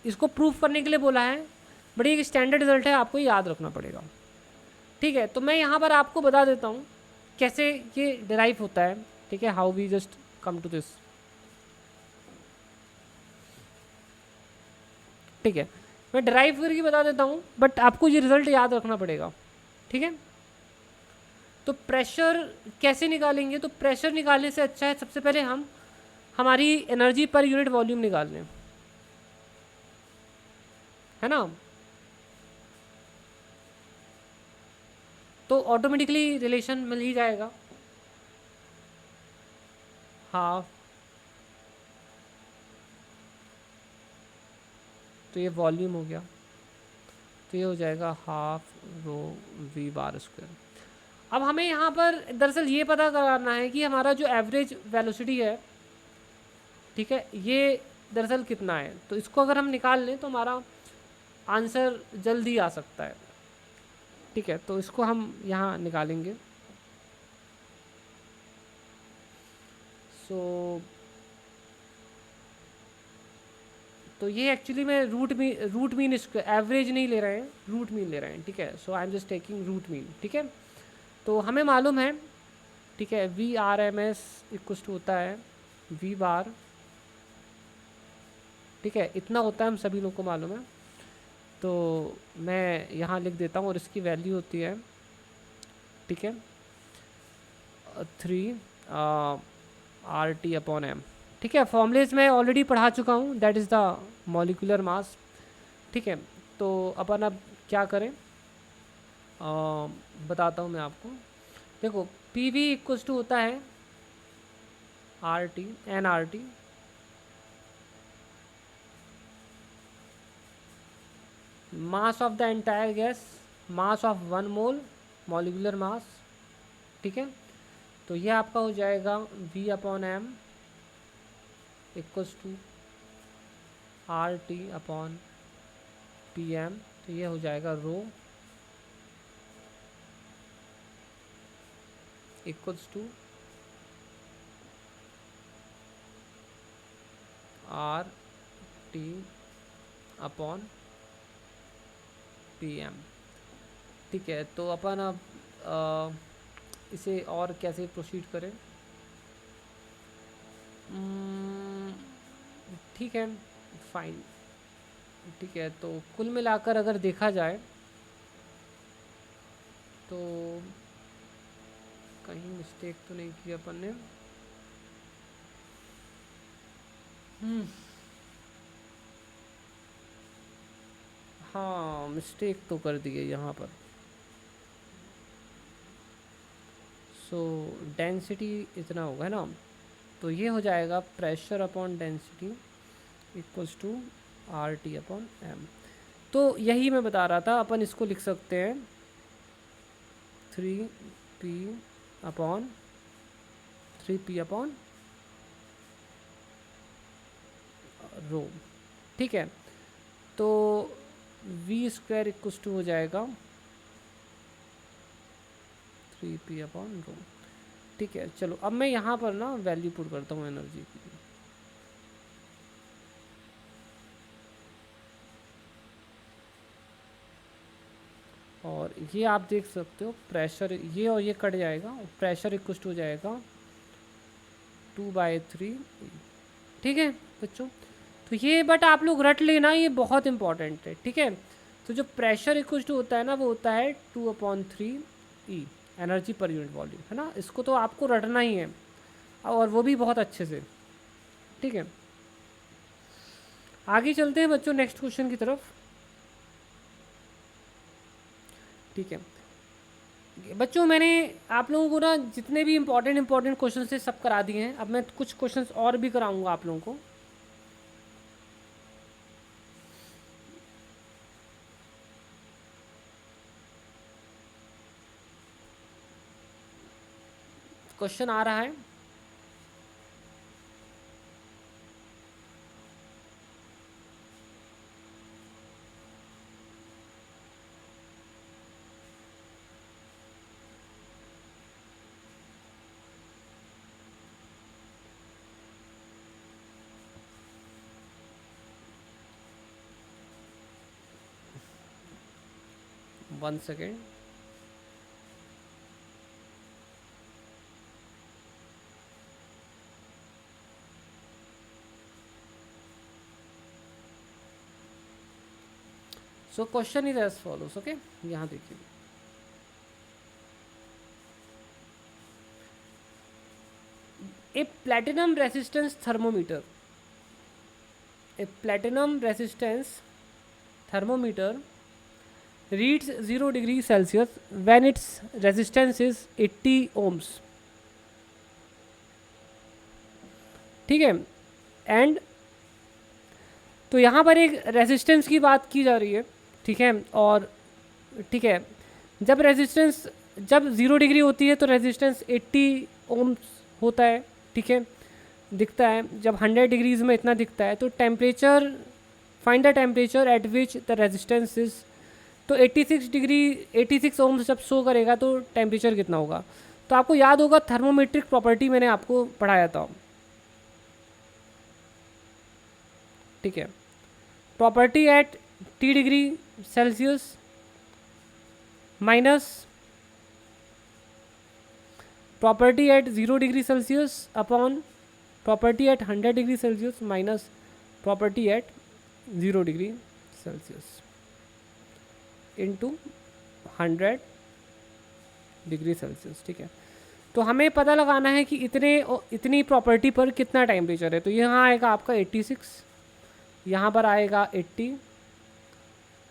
इसको प्रूफ करने के लिए बोला है, बट ये एक स्टैंडर्ड रिजल्ट है, आपको याद रखना पड़ेगा, ठीक है। तो मैं यहाँ पर आपको बता देता हूँ कैसे ये डिराइव होता है, ठीक है। How we just come to this, ठीक है। मैं डिराइव करके बता देता हूँ, बट आपको ये रिजल्ट याद रखना पड़ेगा, ठीक है। तो प्रेशर कैसे निकालेंगे? तो प्रेशर निकालने से अच्छा है सबसे पहले हम हमारी एनर्जी पर यूनिट वॉल्यूम निकाल लें, है ना। तो ऑटोमेटिकली रिलेशन मिल ही जाएगा, हाफ, तो ये वॉल्यूम हो गया, तो ये हो जाएगा half rho v bar square. अब हमें यहाँ पर दरअसल ये पता करना है कि हमारा जो एवरेज वेलोसिटी है, ठीक है, ये दरअसल कितना है। तो इसको अगर हम निकाल लें तो हमारा आंसर जल्दी आ सकता है, ठीक है। तो इसको हम यहाँ निकालेंगे। सो तो ये एक्चुअली में रूट मीन एवरेज नहीं ले रहे हैं, रूट मीन ले रहे हैं, ठीक है। So I am just taking root mean, ठीक है। तो हमें मालूम है, ठीक है, VRMS इक्वल टू होता है V बार, ठीक है, इतना होता है, हम सभी लोग को मालूम है। तो मैं यहाँ लिख देता हूँ और इसकी वैल्यू होती है, ठीक है, 3 RT/m, ठीक है, फॉर्मूलेज मैं ऑलरेडी पढ़ा चुका हूँ, that is the molecular mass. ठीक है, तो अपन अब क्या करें, बताता हूँ मैं आपको। देखो पी वी इक्वल्स टू होता है आर टी एन आर टी, mass of the entire gas, mass of 1 mole, molecular mass. ठीक है, तो ये आपका हो जाएगा V upon M equals to R T upon P M, तो ये हो जाएगा rho equals to R T upon P M. ठीक है, तो अपन अब इसे और कैसे प्रोसीड करें। ठीक है, फाइन। ठीक है, तो कुल मिलाकर अगर देखा जाए तो कहीं मिस्टेक तो नहीं की अपन ने। हाँ, मिस्टेक तो कर दी है यहाँ पर। सो डेंसिटी इतना होगा ना, तो ये हो जाएगा pressure upon density equals to R T upon M. तो यही मैं बता रहा था, अपन इसको लिख सकते हैं 3p upon 3p upon rho. ठीक है, तो वी स्क्वायर इक्वल्स टू हो जाएगा 3p अपॉन रो। ठीक है, चलो अब मैं यहाँ पर ना वैल्यू पुट करता हूँ एनर्जी की। और ये आप देख सकते हो प्रेशर, ये और ये कट जाएगा, प्रेशर इक्वल टू हो जाएगा 2/3। ठीक है बच्चों, तो ये बट आप लोग रट लेना, ये बहुत इंपॉर्टेंट है। ठीक है, तो जो प्रेशर इक्वल टू होता है ना, वो होता है 2/3 ई, एनर्जी पर यूनिट वॉल्यूम, है ना। इसको तो आपको रटना ही है, और वो भी बहुत अच्छे से। ठीक है, आगे चलते हैं बच्चों नेक्स्ट क्वेश्चन की तरफ। ठीक है बच्चों, मैंने आप लोगों को ना जितने भी इंपॉर्टेंट क्वेश्चन थे सब करा दिए हैं। अब मैं कुछ क्वेश्चंस और भी कराऊंगा आप लोगों को। क्वेश्चन आ रहा है, one second. So question is as follows. Okay, यहाँ देखिए, a platinum resistance thermometer, a platinum resistance thermometer reads 0 degree Celsius when its resistance is 80 ohms. ठीक है, एंड तो यहाँ पर एक रेजिस्टेंस की बात की जा रही है। ठीक है, और ठीक है, जब रेजिस्टेंस जब 0 डिग्री होती है तो रेजिस्टेंस 80 ओम्स होता है। ठीक है, दिखता है। जब 100 डिग्रीज में इतना दिखता है, तो temperature, find the temperature at which the resistance is, तो 86 डिग्री 86 ओम्स जब शो करेगा तो टेम्परेचर कितना होगा। तो आपको याद होगा थर्मोमेट्रिक प्रॉपर्टी मैंने आपको पढ़ाया था। ठीक है, property eight T degree Celsius minus property eight 0 degree Celsius upon property eight 100 degree Celsius minus property eight 0 degree Celsius into 100 degree Celsius. ठीक है, तो हमें पता लगाना है कि इतनी प्रॉपर्टी पर कितना टेम्परेचर है। तो यहाँ आएगा आपका 86, यहाँ पर आएगा 80,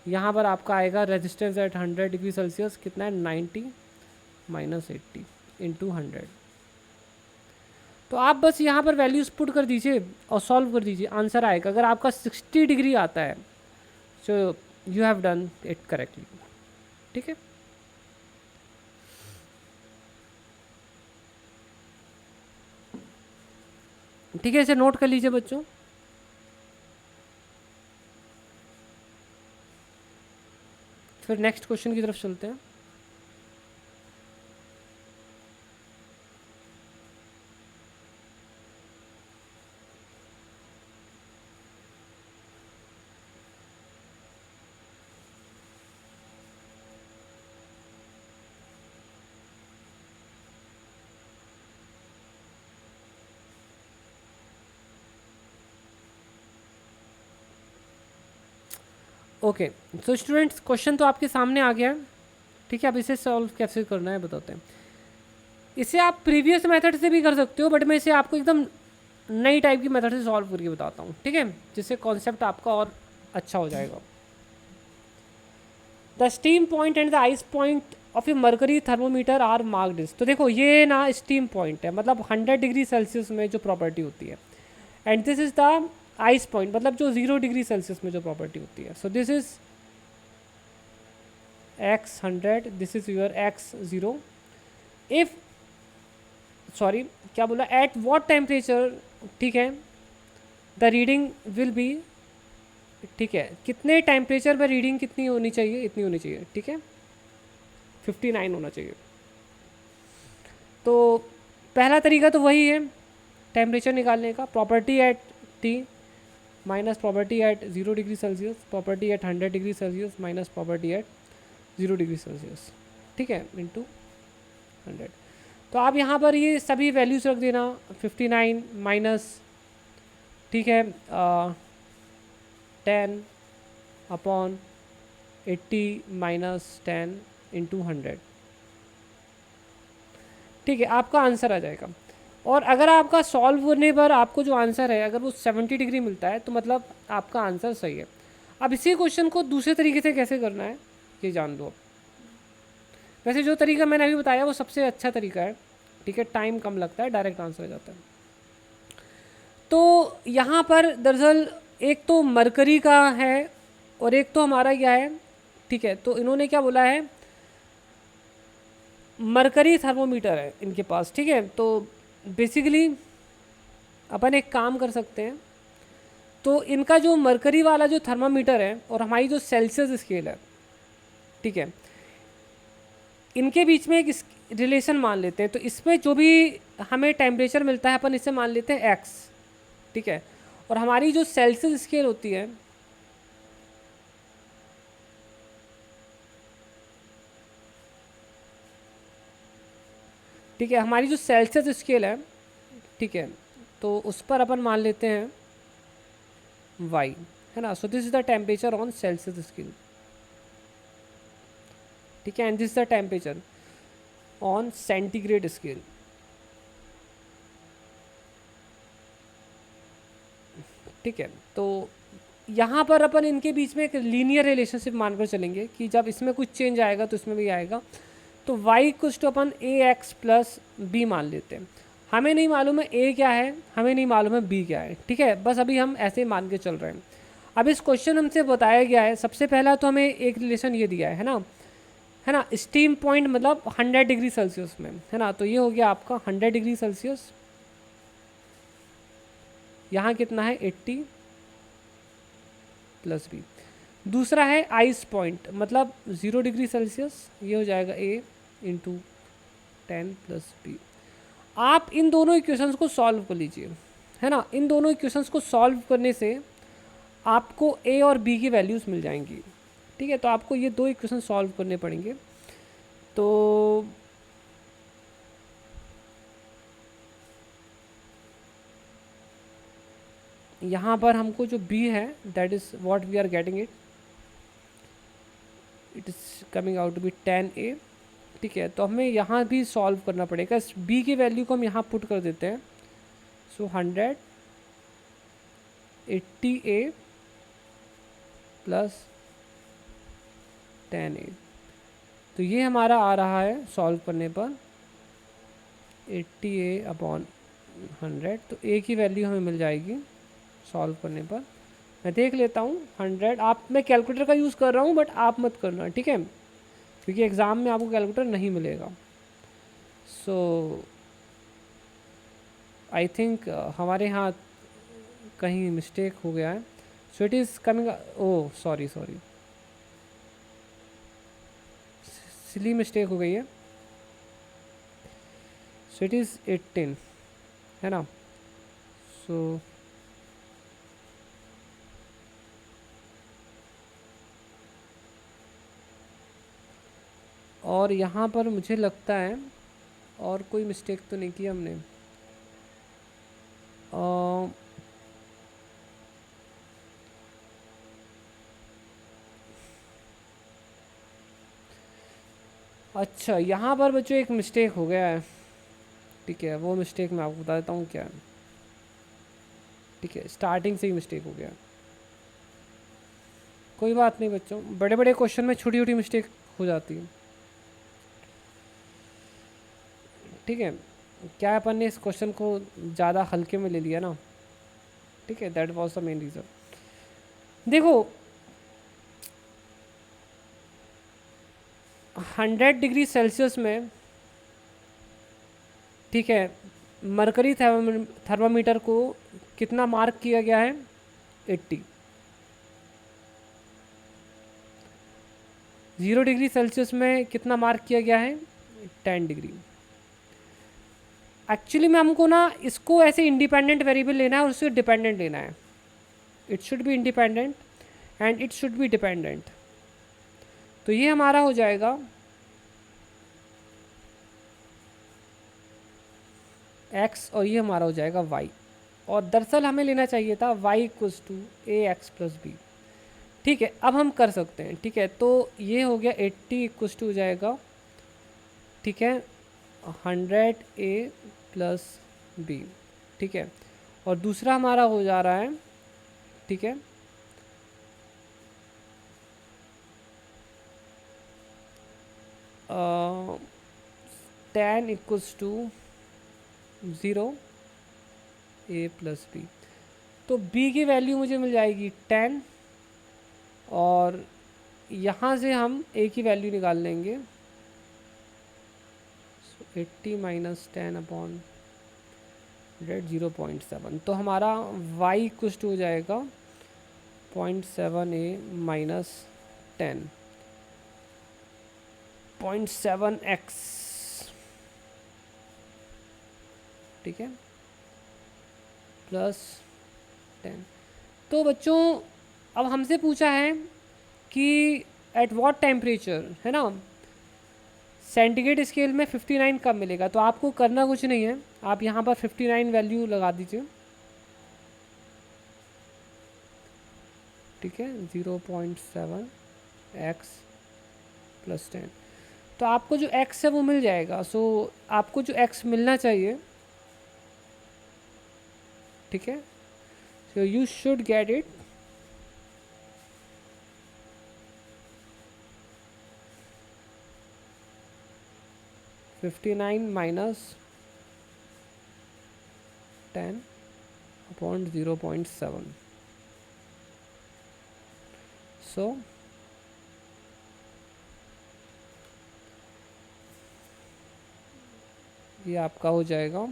यहाँ पर आपका आएगा रेजिस्टेंस एट 100 डिग्री सेल्सियस कितना है 90 माइनस 80 इंटू 100। तो आप बस यहाँ पर वैल्यूज पुट कर दीजिए और सॉल्व कर दीजिए, आंसर आएगा। अगर आपका 60 डिग्री आता है so you have done it correctly. ठीक है, ठीक है, इसे नोट कर लीजिए बच्चों। फिर नेक्स्ट क्वेश्चन की तरफ चलते हैं। ओके, सो स्टूडेंट्स क्वेश्चन तो आपके सामने आ गया है। ठीक है, अब इसे सॉल्व कैसे करना है बताते हैं। इसे आप प्रीवियस मेथड से भी कर सकते हो, बट मैं इसे आपको एकदम नई टाइप की मेथड से सॉल्व करके बताता हूँ। ठीक है, जिससे कॉन्सेप्ट आपका और अच्छा हो जाएगा। The steam point and the ice point of a mercury thermometer are marked. तो देखो ये ना स्टीम पॉइंट है, मतलब 100 डिग्री सेल्सियस में जो प्रॉपर्टी होती है, and this is the ice point, मतलब जो 0 डिग्री सेल्सियस में जो प्रॉपर्टी होती है। सो this is x 100, this is your x 0। If sorry क्या बोला, एट वॉट टेम्परेचर, ठीक है, द रीडिंग विल बी, ठीक है, कितने टेम्परेचर पर रीडिंग कितनी होनी चाहिए, इतनी होनी चाहिए। ठीक है, 59 होना चाहिए। तो पहला तरीका तो वही है टेम्परेचर निकालने का, property eight T minus property eight 0 degree Celsius, property eight 100 degree Celsius minus property eight 0 degree Celsius. ठीक है, इंटू 100। तो आप यहाँ पर ये सभी वैल्यूज रख देना, 59 माइनस, ठीक है, 10 अपॉन 80 माइनस 10 इंटू 100। ठीक है, आपका आंसर आ जाएगा। और अगर आपका सॉल्व करने पर आपको जो आंसर है अगर वो 70 डिग्री मिलता है तो मतलब आपका आंसर सही है। अब इसी क्वेश्चन को दूसरे तरीके से कैसे करना है ये जान लो। वैसे जो तरीका मैंने अभी बताया वो सबसे अच्छा तरीका है। ठीक है, टाइम कम लगता है, डायरेक्ट आंसर आ जाता है। तो यहाँ पर दरअसल एक तो मरकरी का है और एक तो हमारा क्या है। ठीक है, तो इन्होंने क्या बोला है, मरकरी थर्मोमीटर है इनके पास। ठीक है, तो बेसिकली अपन एक काम कर सकते हैं, तो इनका जो मरकरी वाला जो थर्मामीटर है और हमारी जो सेल्सियस स्केल है, ठीक है, इनके बीच में एक रिलेशन मान लेते हैं। तो इसमें जो भी हमें टेम्परेचर मिलता है अपन इसे मान लेते हैं x। ठीक है, और हमारी जो सेल्सियस स्केल होती है, ठीक है, हमारी जो सेल्सियस स्केल है, ठीक है, तो उस पर अपन मान लेते हैं y, है ना। सो this is the temperature on Celsius scale. ठीक है, and this is the temperature on centigrade scale. ठीक है, तो यहाँ पर अपन इनके बीच में एक लीनियर रिलेशनशिप मानकर चलेंगे कि जब इसमें कुछ चेंज आएगा तो इसमें भी आएगा। तो y कुछ तो अपन ax प्लस बी मान लेते हैं। हमें नहीं मालूम है a क्या है, हमें नहीं मालूम है b क्या है। ठीक है, बस अभी हम ऐसे ही मान के चल रहे हैं। अब इस क्वेश्चन हमसे बताया गया है, सबसे पहला तो हमें एक रिलेशन ये दिया है ना, स्टीम पॉइंट मतलब 100 डिग्री सेल्सियस में, है ना। तो ये हो गया आपका 100 डिग्री सेल्सियस, यहाँ कितना है 80 प्लस बी। दूसरा है आइस पॉइंट मतलब 0 डिग्री सेल्सियस, ये हो जाएगा a इंटू 10 प्लस बी। आप इन दोनों इक्वेशंस को सॉल्व कर लीजिए, है ना। इन दोनों इक्वेशंस को सॉल्व करने से आपको a और b की वैल्यूज़ मिल जाएंगी। ठीक है, तो आपको ये दो इक्वेशन सॉल्व करने पड़ेंगे। तो यहाँ पर हमको जो b है that is what we are getting it is coming out to be 10a। ठीक है, तो हमें यहाँ भी सॉल्व करना पड़ेगा। बी की वैल्यू को हम यहाँ पुट कर देते हैं। सो 180A प्लस 10A, तो ये हमारा आ रहा है सॉल्व करने पर 80A अपॉन 100। तो ए की वैल्यू हमें मिल जाएगी सॉल्व करने पर। मैं देख लेता हूँ 100, मैं कैलकुलेटर का यूज़ कर रहा हूँ बट आप मत करना, ठीक है, क्योंकि एग्ज़ाम में आपको कैलकुलेटर नहीं मिलेगा। सो आई थिंक हमारे यहाँ कहीं मिस्टेक हो गया है। So it is coming, oh sorry silly mistake हो गई है। सो इट इज़ 18, है ना। सो और यहाँ पर मुझे लगता है और कोई मिस्टेक तो नहीं की हमने। अच्छा, यहाँ पर बच्चों एक मिस्टेक हो गया है, ठीक है, वो मिस्टेक मैं आपको बता देता हूँ क्या है। ठीक है, स्टार्टिंग से ही मिस्टेक हो गया। कोई बात नहीं बच्चों, बड़े बड़े क्वेश्चन में छोटी छोटी मिस्टेक हो जाती है। ठीक है, क्या अपन ने इस क्वेश्चन को ज़्यादा हल्के में ले लिया ना, ठीक है, that was the main reason. देखो 100 डिग्री सेल्सियस में, ठीक है, मरकरी थर्मामीटर को कितना मार्क किया गया है, 80। 0 डिग्री सेल्सियस में कितना मार्क किया गया है, 10 डिग्री। एक्चुअली में हमको ना इसको ऐसे इंडिपेंडेंट वेरिएबल लेना है और उससे डिपेंडेंट लेना है। It should be independent and it should be dependent. तो ये हमारा हो जाएगा x और ये हमारा हो जाएगा y। और दरअसल हमें लेना चाहिए था y equals to ax plus b. ठीक है, अब हम कर सकते हैं। ठीक है, तो ये हो गया 80 इक्वल्स टू हो जाएगा, ठीक है, 100a प्लस बी। ठीक है, और दूसरा हमारा हो जा रहा है, ठीक है, tan equals to 0 a plus b. तो b की वैल्यू मुझे मिल जाएगी 10 और यहाँ से हम a की वैल्यू निकाल लेंगे। 80 माइनस 10 अपॉन 0.7। तो हमारा y कुछ हो जाएगा 0.7a माइनस 10, 0.7x। ठीक है, प्लस 10। तो बच्चों अब हमसे पूछा है कि एट व्हाट टेम्परेचर, है ना, सेंटीग्रेड स्केल में 59 कब मिलेगा। तो आपको करना कुछ नहीं है, आप यहाँ पर 59 वैल्यू लगा दीजिए। ठीक है, 0.7x प्लस 10। तो आपको जो x है वो मिल जाएगा। सो आपको जो x मिलना चाहिए, ठीक है, so you should get it 59 minus 10 upon 0.7। सो ये आपका हो जाएगा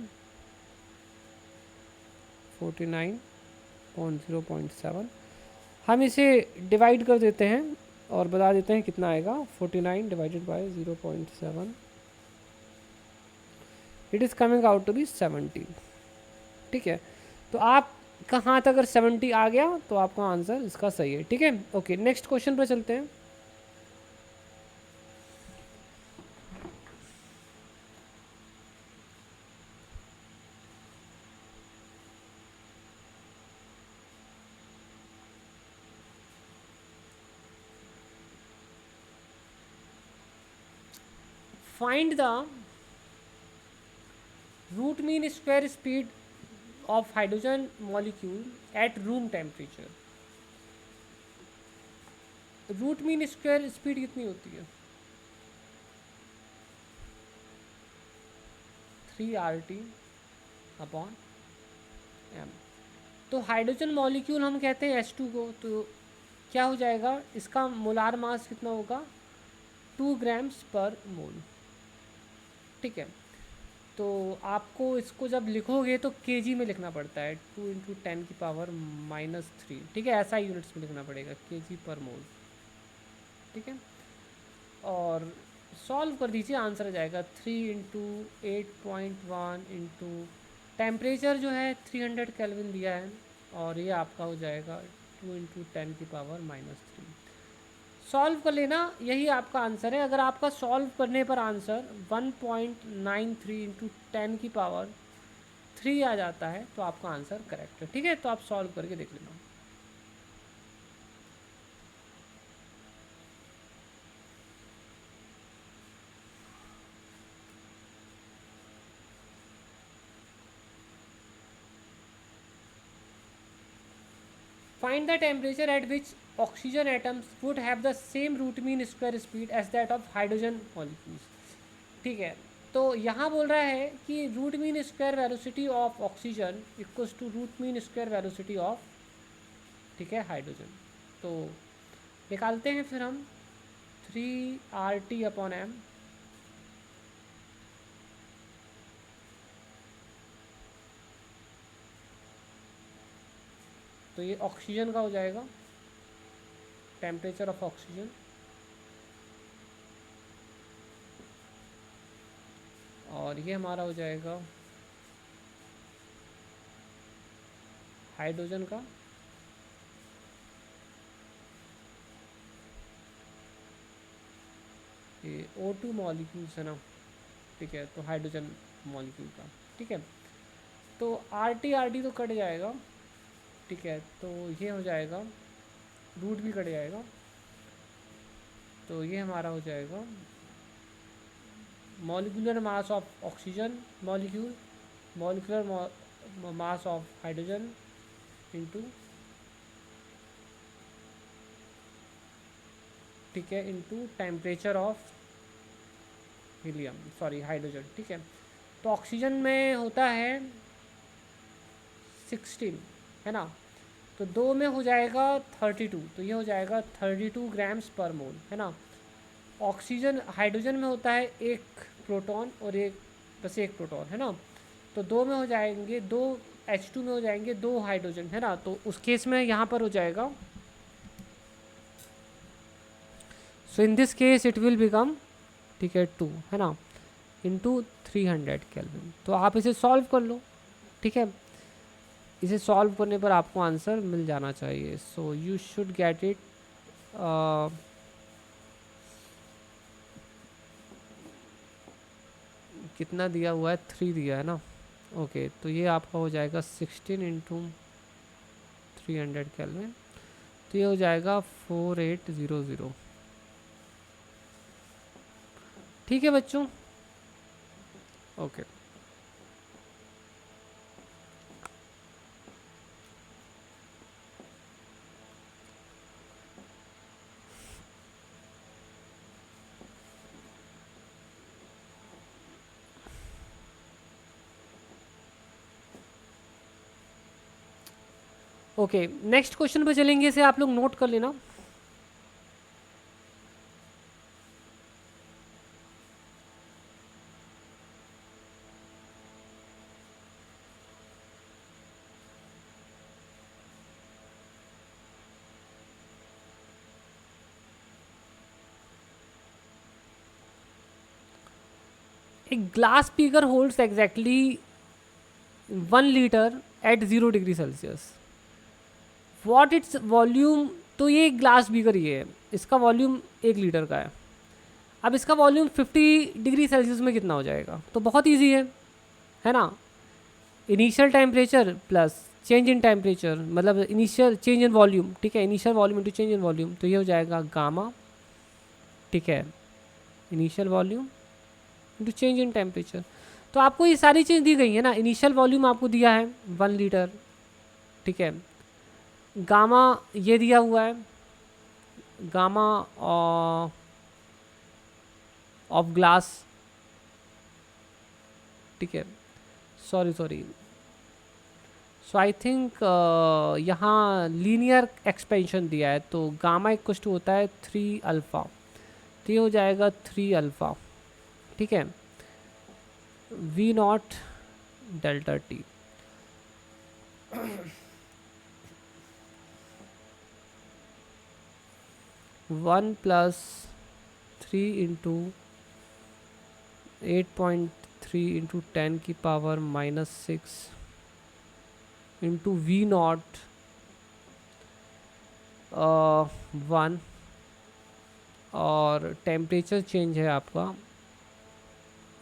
49.0.7। हम इसे डिवाइड कर देते हैं और बता देते हैं कितना आएगा। 49 divided by 0.7, it is coming out to be 70। ठीक है, तो आप कहाँ तक अगर 70 आ गया तो आपका आंसर इसका सही है। ठीक है, ओके, नेक्स्ट क्वेश्चन पर चलते हैं। Find the root mean square speed of hydrogen molecule at room temperature. Root mean square speed कितनी होती है? 3RT upon m। तो हाइड्रोजन मॉलिक्यूल हम कहते हैं H2 को, तो क्या हो जाएगा, इसका मोलार मास कितना होगा? 2 ग्राम्स पर मोल। ठीक है, तो आपको इसको जब लिखोगे तो केजी में लिखना पड़ता है, 2 × 10⁻³ ठीक है, ऐसा यूनिट्स में लिखना पड़ेगा, केजी पर मोल। ठीक है, और सॉल्व कर दीजिए, आंसर आ जाएगा 3 × 8.1 × टेम्परेचर जो है 300 केल्विन दिया है, और ये आपका हो जाएगा 2 × 10⁻³ सॉल्व कर लेना, यही आपका आंसर है। अगर आपका सॉल्व करने पर आंसर 1.93 × 10⁻³ आ जाता है तो आपका आंसर करेक्ट है। ठीक है, तो आप सॉल्व करके देख लेना। Find the temperature at which oxygen atoms would have the same root mean square speed as that of hydrogen molecules। ठीक है, तो यहाँ बोल रहा है कि root mean square velocity of oxygen equals to root mean square velocity of, ठीक है, हाइड्रोजन। तो निकालते हैं फिर हम 3RT अपॉन m। तो ये ऑक्सीजन का हो जाएगा, टेम्परेचर ऑफ ऑक्सीजन, और ये हमारा हो जाएगा हाइड्रोजन का, ये O2 मॉलिक्यूल्स है ना। ठीक है, तो हाइड्रोजन मॉलिक्यूल का। ठीक है, तो RT तो कट जाएगा। ठीक है, तो ये हो जाएगा, रूट भी कट जाएगा, तो ये हमारा हो जाएगा molecular mass of oxygen molecule, molecular mass of hydrogen into, ठीक है, into temperature of helium, sorry hydrogen. ठीक है, तो ऑक्सीजन में होता है 16, है ना, तो 2 में हो जाएगा 32, तो ये हो जाएगा 32 ग्राम्स पर मोल, है ना। ऑक्सीजन, हाइड्रोजन में होता है 1 प्रोटॉन और बस एक प्रोटॉन, है ना, तो 2 में हो जाएंगे 2, H2 में हो जाएंगे 2 हाइड्रोजन, है ना, तो उस केस में यहाँ पर हो जाएगा, so in this case it will become, ठीक है, 2, है ना, इंटू 300 केल्विन। तो आप इसे सॉल्व कर लो। ठीक है, इसे सॉल्व करने पर आपको आंसर मिल जाना चाहिए। So you should get it, कितना दिया हुआ है, 3 दिया है ना। ओके, तो ये आपका हो जाएगा 16 × 300 केल्विन, तो ये हो जाएगा 4800। ठीक है बच्चों, ओके। ओके, नेक्स्ट क्वेश्चन पे चलेंगे, इसे आप लोग नोट कर लेना। एक glass beaker holds exactly 1 litre at 0 degree Celsius, what its volume. तो ये ग्लास बीकर ही है, इसका वॉल्यूम 1 लीटर का है। अब इसका वॉल्यूम 50 डिग्री सेल्सियस में कितना हो जाएगा? तो बहुत ईजी है ना, initial temperature plus change in temperature, मतलब इनिशियल चेंज इन वॉल्यूम। ठीक है, initial volume into change in volume, तो ये हो जाएगा गामा। ठीक है, initial volume into change in temperature. तो आपको ये सारी चीज़ दी गई है ना, इनिशियल वॉल्यूम आपको दिया है 1 लीटर, ठीक है, गामा ये दिया हुआ है, गामा ऑफ ग्लास, ठीक है, सॉरी सो आई थिंक यहाँ लीनियर एक्सपेंशन दिया है, तो गामा इक्वल टू होता है 3 अल्फ़ा, तो ये हो जाएगा 3 अल्फ़ा, ठीक है, v nought delta T. One plus 3 into 8.3 into 10 की पावर -6 इंटू वी नॉट 1, और टेम्परेचर चेंज है आपका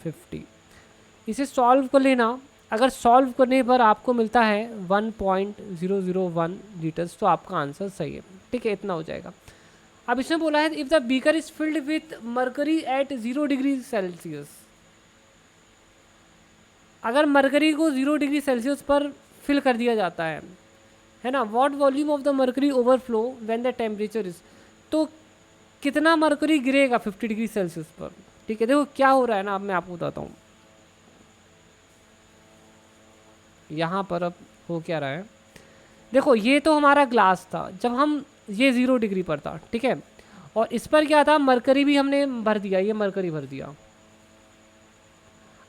50। इसे सॉल्व कर लेना, अगर सॉल्व करने पर आपको मिलता है 1.001 लीटर्स, तो आपका आंसर सही है, ठीक है, इतना हो जाएगा। अब इसमें बोला है if the beaker is filled with mercury at 0 degree Celsius, अगर मरकरी को 0 डिग्री सेल्सियस पर फिल कर दिया जाता है ना, what volume of the mercury overflow when the temperature is, तो कितना मरकरी गिरेगा 50 डिग्री सेल्सियस पर, ठीक है। देखो क्या हो रहा है ना, अब मैं आपको बताता हूँ यहाँ पर अब हो क्या रहा है। देखो ये तो हमारा ग्लास था, जब हम ये 0 डिग्री पर था, ठीक है, और इस पर क्या था, मरकरी भी हमने भर दिया, ये मरकरी भर दिया।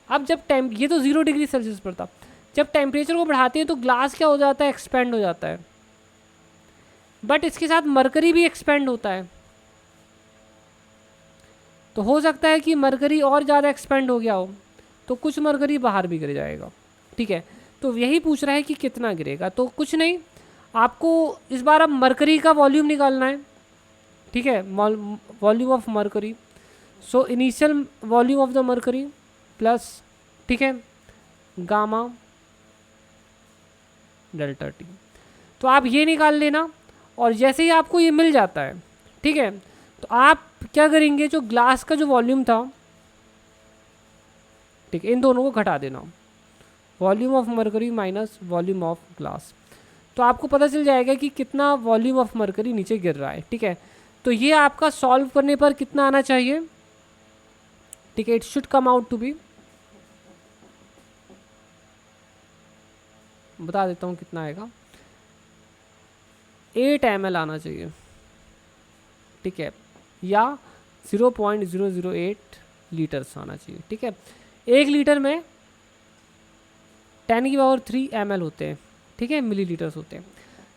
अब जब ये तो 0 डिग्री सेल्सियस पर था, जब टेम्परेचर को बढ़ाते हैं तो ग्लास क्या हो जाता है, एक्सपेंड हो जाता है, बट इसके साथ मरकरी भी एक्सपेंड होता है, तो हो सकता है कि मरकरी और ज़्यादा एक्सपेंड हो गया हो, तो कुछ मरकरी बाहर भी गिर जाएगा, ठीक है। तो यही पूछ रहा है कि कितना गिरेगा, तो कुछ नहीं, आपको इस बार अब मरकरी का वॉल्यूम निकालना है, ठीक है, volume of mercury, so initial volume of the mercury plus, ठीक है, गामा डेल्टा टी। तो आप ये निकाल लेना, और जैसे ही आपको ये मिल जाता है, ठीक है, तो आप क्या करेंगे, जो ग्लास का जो वॉल्यूम था, ठीक है, इन दोनों को घटा देना, volume of mercury minus volume of glass, तो आपको पता चल जाएगा कि कितना वॉल्यूम ऑफ मरकरी नीचे गिर रहा है, ठीक है। तो ये आपका सॉल्व करने पर कितना आना चाहिए, ठीक है, it should come out to be, बता देता हूँ कितना आएगा, 8 ml आना चाहिए, ठीक है, या 0.008 लीटर्स आना चाहिए, ठीक है। 1 लीटर में 10 की पावर 3 ml होते हैं, ठीक है, मिलीलीटर्स होते हैं।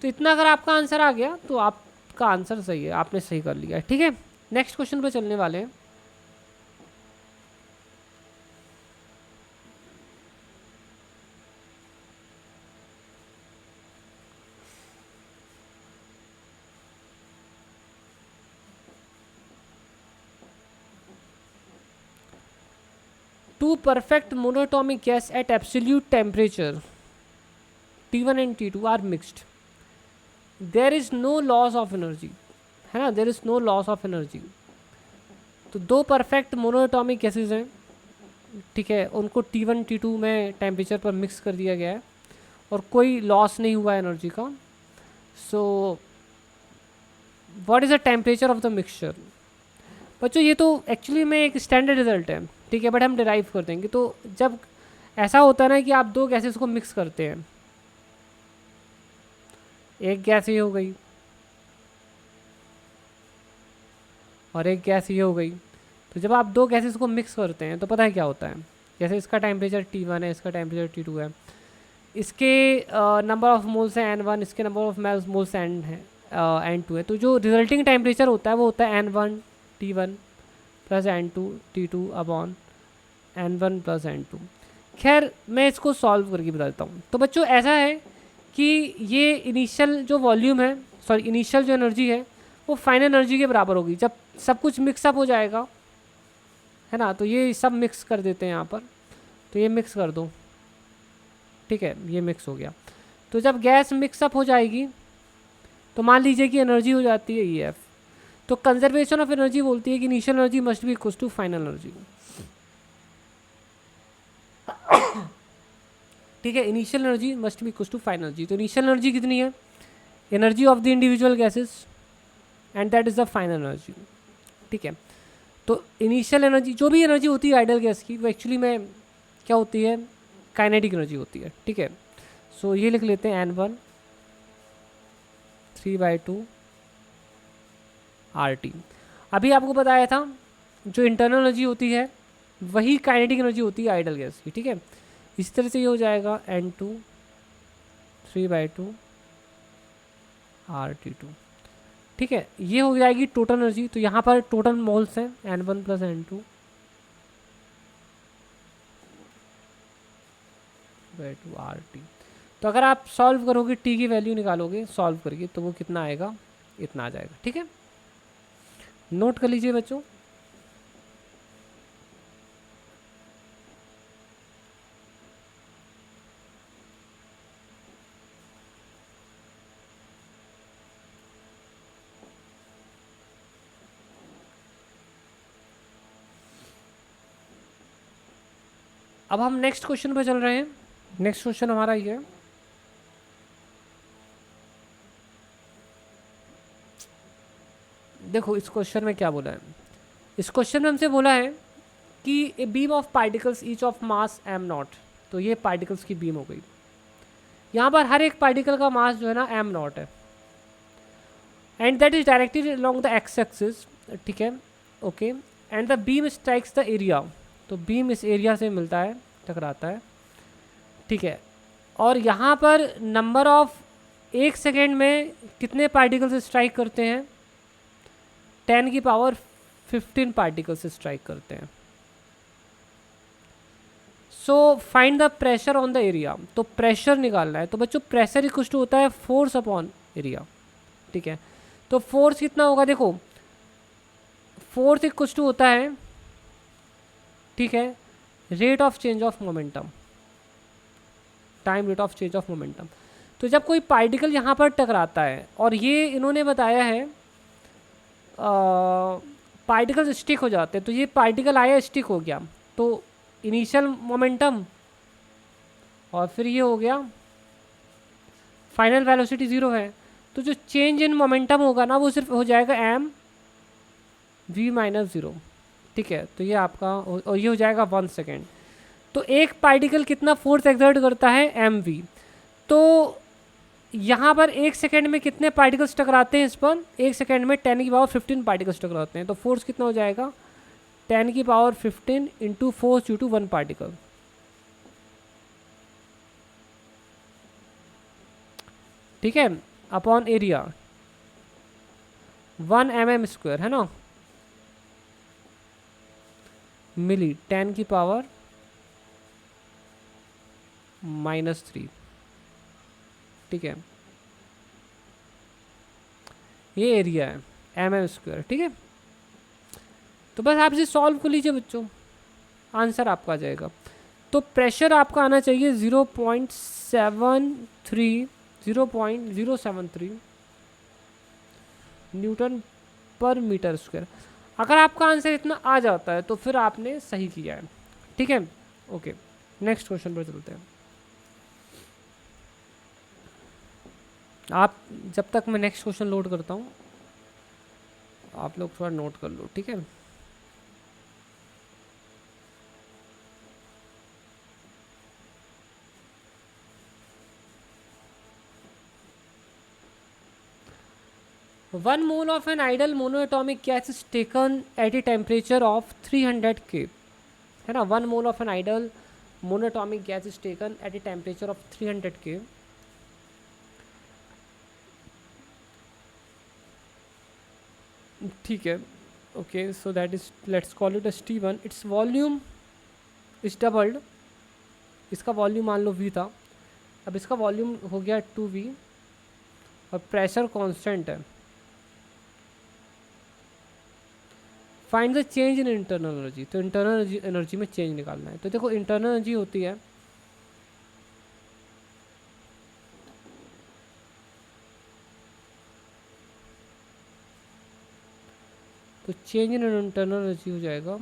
तो इतना अगर आपका आंसर आ गया तो आपका आंसर सही है, आपने सही कर लिया है, ठीक है। नेक्स्ट क्वेश्चन पर चलने वाले हैं। Two perfect monatomic gas at absolute temperature T1 and T2 are mixed. There is no loss of energy, है ना, there is no loss of energy। तो दो परफेक्ट मोनोटॉमिक गैसेज हैं, ठीक है, उनको T1 T2 में टेम्परेचर पर मिक्स कर दिया गया है और कोई लॉस नहीं हुआ एनर्जी का। So what is the temperature of the mixture. बच्चों ये तो एक्चुअली में एक स्टैंडर्ड रिजल्ट है, ठीक है, बट हम डिराइव कर देंगे। तो जब ऐसा होता है ना कि आप दो गैसेस को मिक्स करते हैं, एक गैस ये हो गई और एक गैस ये हो गई, तो जब आप दो गैसेस को मिक्स करते हैं तो पता है क्या होता है, जैसे इसका टेम्परेचर T1 है, इसका टेम्परेचर T2 है, इसके नंबर ऑफ मोल्स हैं N1, इसके नंबर ऑफ मोल्स N2 है, तो जो रिजल्टिंग टेम्परेचर होता है वो होता है N1 T1 plus N2 T2 upon N1 plus N2। खैर मैं इसको सॉल्व करके बता देता हूँ। तो बच्चों ऐसा है कि ये इनिशियल जो वॉल्यूम है, सॉरी इनिशियल जो एनर्जी है वो फाइनल एनर्जी के बराबर होगी जब सब कुछ मिक्सअप हो जाएगा, है ना। तो ये सब मिक्स कर देते हैं यहाँ पर, तो ये मिक्स कर दो, ठीक है, ये मिक्स हो गया। तो जब गैस मिक्सअप हो जाएगी तो मान लीजिए कि एनर्जी हो जाती है EF। तो कंजर्वेशन ऑफ एनर्जी बोलती है कि initial energy must be equal to final energy. ठीक है, initial energy must be equal to final energy. तो इनिशियल एनर्जी कितनी है, energy of the individual gases and that is the final energy. ठीक है, तो इनिशियल एनर्जी जो भी एनर्जी होती है आइडल गैस की वो एक्चुअली में क्या होती है, काइनेटिक एनर्जी होती है। ठीक है, सो ये लिख लेते हैं N1 3/2 RT। अभी आपको बताया था जो इंटरनल एनर्जी होती है वही काइनेटिक एनर्जी होती है आइडल गैस की। ठीक है, इस तरह से ये हो जाएगा N2 3/2 RT2। ठीक है, ये हो जाएगी टोटल एनर्जी। तो यहाँ पर टोटल मोल्स हैं N1 + N2 2 RT। तो अगर आप सॉल्व करोगे T की वैल्यू निकालोगे सॉल्व करके तो वो कितना आएगा, इतना आ जाएगा। ठीक है, नोट कर लीजिए बच्चों। अब हम नेक्स्ट क्वेश्चन पे चल रहे हैं। नेक्स्ट क्वेश्चन हमारा ये है, देखो इस क्वेश्चन में क्या बोला है। इस क्वेश्चन में हमसे बोला है कि a beam of particles each of mass m0। तो ये पार्टिकल्स की बीम हो गई। यहाँ पर हर एक पार्टिकल का मास जो है ना m0 है and that is directed along the x axis. ठीक है, okay, and the beam strikes the area. तो बीम इस एरिया से मिलता है, टकराता है। ठीक है, और यहाँ पर नंबर ऑफ 1 सेकेंड में कितने पार्टिकल्स स्ट्राइक करते हैं, 10⁻15 पार्टिकल्स स्ट्राइक करते हैं। So find the pressure on the area. तो प्रेशर निकालना है। तो बच्चों प्रेशर इक्वल टू होता है फोर्स अपॉन एरिया। ठीक है, तो फोर्स कितना होगा, देखो फोर्स इक्वल टू होता है, ठीक है, rate of change of momentum, time rate of change of momentum. तो जब कोई पार्टिकल यहाँ पर टकराता है और ये इन्होंने बताया है पार्टिकल स्टिक हो जाते हैं, तो ये पार्टिकल आया स्टिक हो गया तो इनिशियल मोमेंटम और फिर ये हो गया फाइनल वेलोसिटी 0 है। तो जो चेंज इन मोमेंटम होगा ना वो सिर्फ हो जाएगा mv-0। ठीक है, तो ये आपका और ये हो जाएगा 1 सेकेंड। तो एक पार्टिकल कितना फोर्स एक्सर्ट करता है mv। तो यहाँ पर 1 सेकेंड में कितने पार्टिकल्स टकराते हैं इस पर, 1 सेकेंड में 10⁻15 पार्टिकल्स टकराते हैं। तो फोर्स कितना हो जाएगा 10⁻15 into force due to 1 particle. ठीक है, अपॉन एरिया 1 mm² है ना, मिली 10⁻⁻3। ठीक है, ये एरिया है mm²। ठीक है, तो बस आप इसे सॉल्व कर लीजिए बच्चों, आंसर आपका आ जाएगा। तो प्रेशर आपका आना चाहिए 0.073 न्यूटन पर मीटर स्क्वायर। अगर आपका आंसर इतना आ जाता है तो फिर आपने सही किया है। ठीक है, ओके, नेक्स्ट क्वेश्चन पर चलते हैं। आप जब तक मैं नेक्स्ट क्वेश्चन लोड करता हूँ आप लोग थोड़ा नोट कर लो। ठीक है, one mole of an ideal monoatomic gas is taken at a temperature of 300 K। है ना, 1 mole of an ideal monoatomic gas is taken at a temperature of 300 K। ठीक है, okay, so that is let's call it as T1। Its volume is doubled. इसका volume मान लो V था, अब इसका वॉल्यूम हो गया 2V और प्रेशर कांस्टेंट है। Find the change in internal energy. तो इंटरनल एनर्जी में चेंज निकालना है। तो देखो इंटरनल एनर्जी होती है तो चेंज इन इंटरनल एनर्जी हो जाएगा।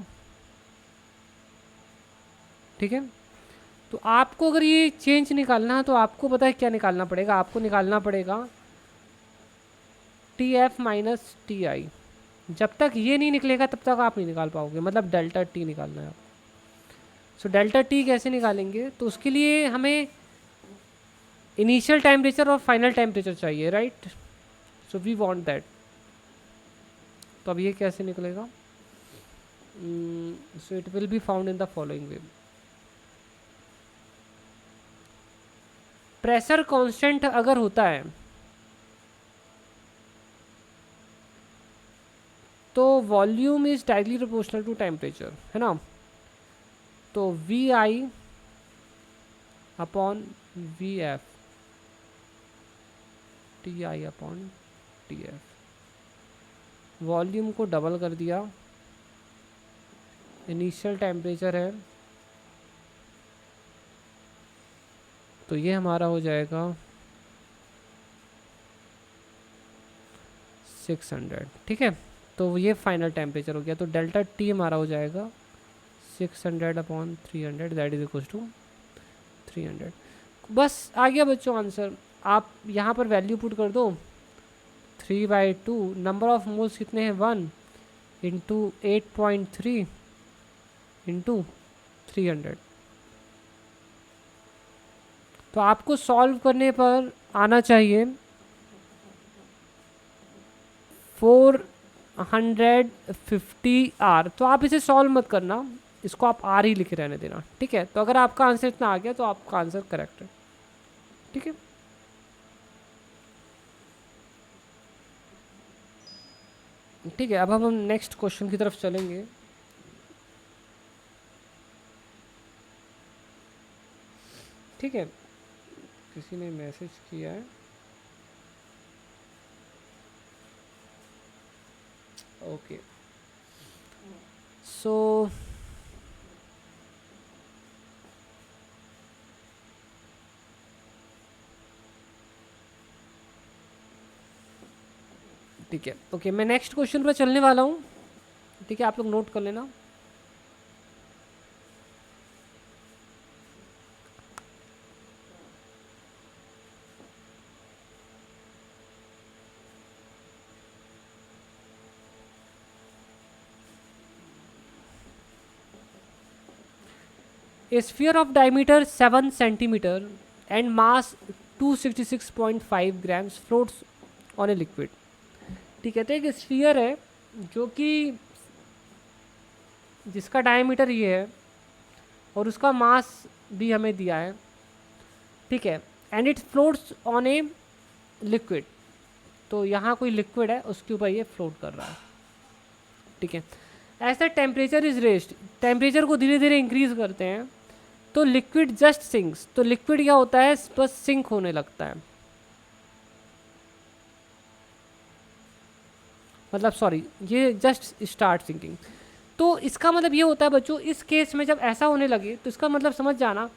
ठीक है, तो आपको अगर ये चेंज निकालना है तो आपको पता है क्या निकालना पड़ेगा, आपको निकालना पड़ेगा T F minus T I. जब तक ये नहीं निकलेगा तब तक आप नहीं निकाल पाओगे, मतलब डेल्टा टी निकालना है। सो डेल्टा टी कैसे निकालेंगे, तो उसके लिए हमें इनिशियल टेम्परेचर और फाइनल टेम्परेचर चाहिए, right. So we want that. तो अब ये कैसे निकलेगा, so it will be found in the following way. Pressure constant अगर होता है तो volume is directly proportional to temperature, है ना। तो V I upon V F, T I upon T F, volume को डबल कर दिया, इनिशियल टेम्परेचर है तो ये हमारा हो जाएगा 600, ठीक है। तो ये फाइनल टेम्परेचर हो गया। तो डेल्टा टी हमारा हो जाएगा 600 upon 300, that is equal to 300। बस आ गया बच्चों आंसर। आप यहाँ पर वैल्यू पुट कर दो, 3/2, नंबर ऑफ मोल्स कितने हैं 1 इंटू 8.3 इंटू 300। तो आपको सॉल्व करने पर आना चाहिए 450 आर। तो आप इसे सॉल्व मत करना, इसको आप आर ही लिखे रहने देना, ठीक है। तो अगर आपका आंसर इतना आ गया तो आपका आंसर करेक्ट है, ठीक है। ठीक है, अब हम नेक्स्ट क्वेश्चन की तरफ चलेंगे। ठीक है, किसी ने मैसेज किया है, ओके। सो ठीक है, ओके, मैं नेक्स्ट क्वेश्चन पर चलने वाला हूँ, ठीक है। आप लोग नोट कर लेना। A sphere of diameter 7 centimeter and mass 266.5 grams floats on a liquid। ठीक है, तो एक स्फीयर है जो कि जिसका डायमीटर ये है और उसका मास भी हमें दिया है, ठीक है, and it floats on a liquid. तो यहाँ कोई लिक्विड है, उसके ऊपर ये फ्लोट कर रहा है, ठीक है। ऐसा टेम्परेचर इज रेस्ड, टेम्परेचर को धीरे धीरे इंक्रीज करते हैं तो लिक्विड जस्ट सिंक्स। तो लिक्विड क्या होता है, बस सिंक होने लगता है, मतलब सॉरी, ये जस्ट स्टार्ट सिंकिंग। तो इसका मतलब ये होता है बच्चों, इस केस में जब ऐसा होने लगे तो इसका मतलब समझ जाना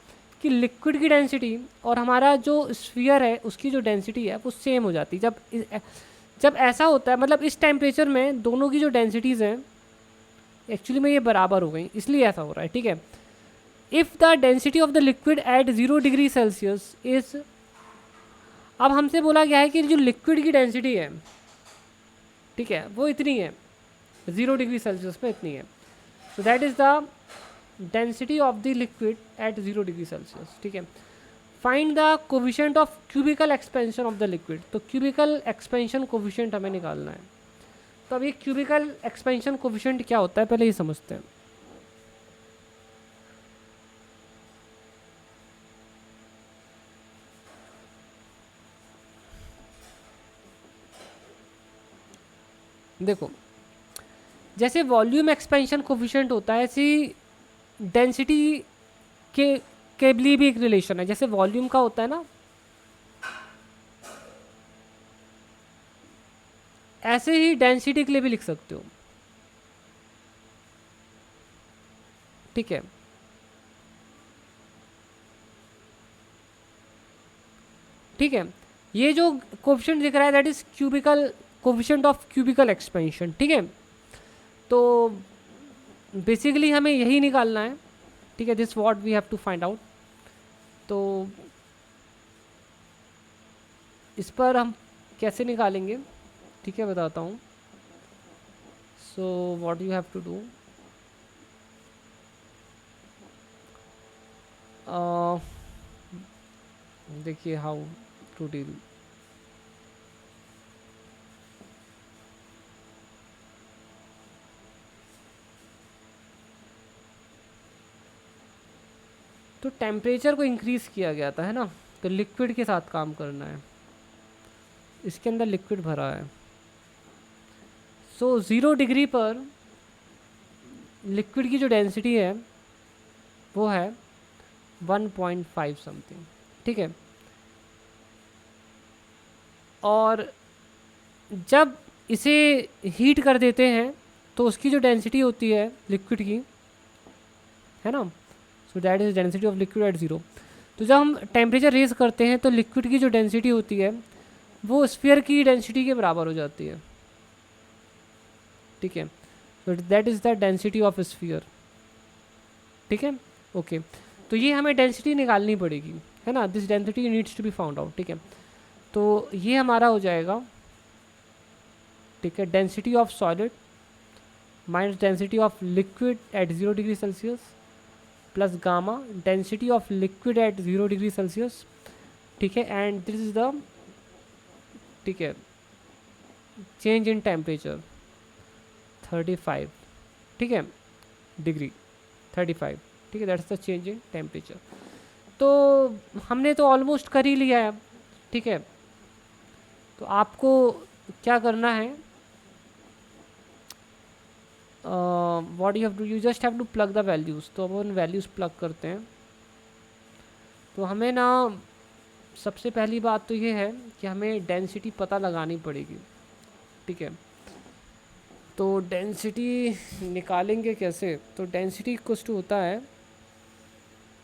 कि लिक्विड की डेंसिटी और हमारा जो स्फीयर है उसकी जो डेंसिटी है वो सेम हो जाती है। जब ऐसा होता है, मतलब इस टेम्परेचर में दोनों की जो डेंसिटीज़ हैं एक्चुअली में ये बराबर हो गई, इसलिए ऐसा हो रहा है, ठीक है। If the density of the liquid at 0 degree Celsius is, अब हमसे बोला गया है कि जो लिक्विड की डेंसिटी है, ठीक है, वो इतनी है 0 डिग्री सेल्सियस में इतनी है। So that is the density of the liquid at 0 degree Celsius, ठीक है। Find the coefficient of cubical expansion of the liquid. तो क्यूबिकल एक्सपेंशन कोफिशिएंट हमें निकालना है। तो अब ये क्यूबिकल एक्सपेंशन कोफिशिएंट क्या होता है पहले ये समझते हैं। देखो, जैसे वॉल्यूम एक्सपेंशन कोफिशिएंट होता है, ऐसी डेंसिटी के लिए भी एक रिलेशन है। जैसे वॉल्यूम का होता है ना, ऐसे ही डेंसिटी के लिए भी लिख सकते हो, ठीक है। ठीक है, ये जो कोफिशिएंट दिख रहा है that is cubical coefficient of cubical expansion, ठीक है। तो बेसिकली हमें यही निकालना है, ठीक है, this what we have to find out. तो इस पर हम कैसे निकालेंगे, ठीक है बताता हूँ। So what you have to do, देखिए हाउ टू डील। तो टेम्परेचर को इंक्रीज़ किया गया था, है ना, तो लिक्विड के साथ काम करना है, इसके अंदर लिक्विड भरा है। सो 0 डिग्री पर लिक्विड की जो डेंसिटी है वो है 1.5 समथिंग, ठीक है। और जब इसे हीट कर देते हैं तो उसकी जो डेंसिटी होती है लिक्विड की, है ना, सो that is density of liquid at 0। तो जब हम टेम्परेचर रेज करते हैं तो लिक्विड की जो डेंसिटी होती है वो स्फीयर की डेंसिटी के बराबर हो जाती है, ठीक है। तो that is the density of sphere, ठीक है, ओके। तो ये हमें डेंसिटी निकालनी पड़ेगी, है ना, this density needs to be found out, ठीक है। तो ये हमारा हो जाएगा, ठीक है, density of solid minus density of liquid at 0 degree Celsius plus gamma density of liquid at 0 degree Celsius, ठीक है, एंड दिस इज द, ठीक है, चेंज इन टेम्परेचर 35, ठीक है, डिग्री 35, ठीक है, that's the change in temperature. तो हमने तो ऑलमोस्ट कर ही लिया है, ठीक है। तो आपको क्या करना है, what you have to, you just have to plug the values. तो अपन वैल्यूज़ प्लग करते हैं। तो हमें ना सबसे पहली बात तो ये है कि हमें डेंसिटी पता लगानी पड़ेगी, ठीक है। तो डेंसिटी निकालेंगे कैसे, तो डेंसिटी कुछ तो होता है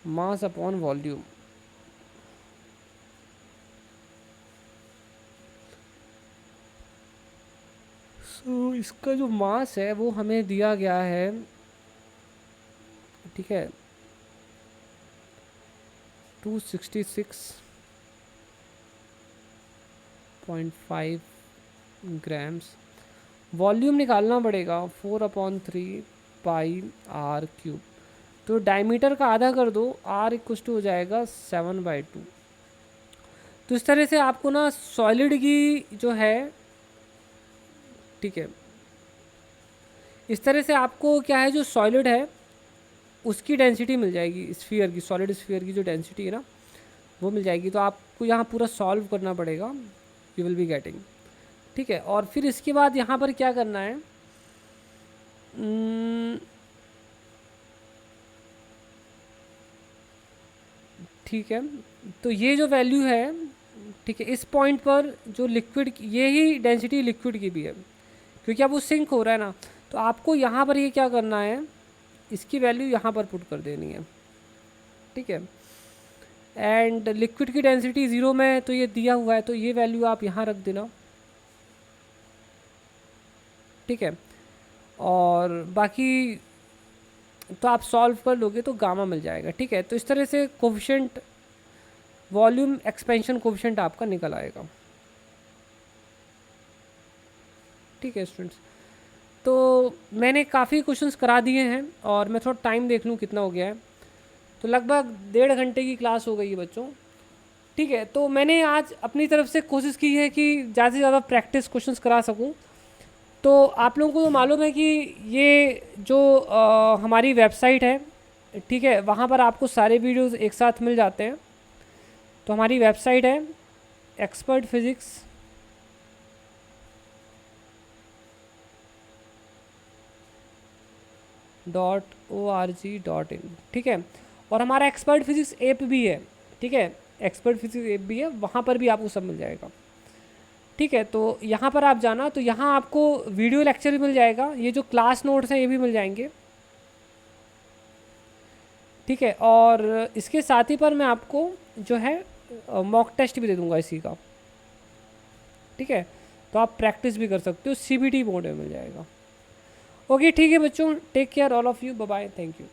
मास अपॉन वॉल्यूम। सो इसका जो मास है वो हमें दिया गया है, ठीक है, 266.5 ग्राम्स। वॉल्यूम निकालना पड़ेगा 4/3 पाई आर क्यूब। तो डायमीटर का आधा कर दो, आर इक्वल टू हो जाएगा 7/2। तो इस तरह से आपको ना सॉलिड की जो है, ठीक है, इस तरह से आपको क्या है, जो सॉलिड है उसकी डेंसिटी मिल जाएगी, स्फीयर की, सॉलिड स्फीयर की जो डेंसिटी है ना वो मिल जाएगी। तो आपको यहाँ पूरा सॉल्व करना पड़ेगा, यू विल बी गेटिंग, ठीक है। और फिर इसके बाद यहाँ पर क्या करना है, ठीक है। तो ये जो वैल्यू है, ठीक है, इस पॉइंट पर जो लिक्विड, ये ही डेंसिटी लिक्विड की भी है क्योंकि अब वो सिंक हो रहा है ना। तो आपको यहाँ पर ये क्या करना है, इसकी वैल्यू यहाँ पर पुट कर देनी है, ठीक है। एंड लिक्विड की डेंसिटी 0 में तो ये दिया हुआ है, तो ये वैल्यू आप यहाँ रख देना, ठीक है। और बाकी तो आप सॉल्व कर लोगे तो गामा मिल जाएगा, ठीक है। तो इस तरह से कोफिशिएंट, वॉल्यूम एक्सपेंशन कोफिशिएंट आपका निकल आएगा, ठीक है स्टूडेंट्स। तो मैंने काफ़ी क्वेश्चंस करा दिए हैं और मैं थोड़ा टाइम देख लूँ कितना हो गया है। तो लगभग 1.5 घंटे की क्लास हो गई है बच्चों, ठीक है। तो मैंने आज अपनी तरफ से कोशिश की है कि ज़्यादा से ज़्यादा प्रैक्टिस क्वेश्चंस करा सकूं। तो आप लोगों को तो मालूम है कि ये जो हमारी वेबसाइट है, ठीक है, वहाँ पर आपको सारे वीडियोस एक साथ मिल जाते हैं। तो हमारी वेबसाइट है expertphysics.org.in, ठीक है। और हमारा एक्सपर्ट फिजिक्स ऐप भी है, ठीक है, एक्सपर्ट फिजिक्स ऐप भी है, वहाँ पर भी आपको सब मिल जाएगा, ठीक है। तो यहाँ पर आप जाना, तो यहाँ आपको वीडियो लेक्चर भी मिल जाएगा, ये जो क्लास नोट्स हैं ये भी मिल जाएंगे, ठीक है। और इसके साथ ही पर मैं आपको जो है मॉक टेस्ट भी दे दूँगा इसी का, ठीक है। तो आप प्रैक्टिस भी कर सकते हो, CBT मोड में मिल जाएगा। ओके, ठीक है बच्चों, take care all of you, bye bye, thank you.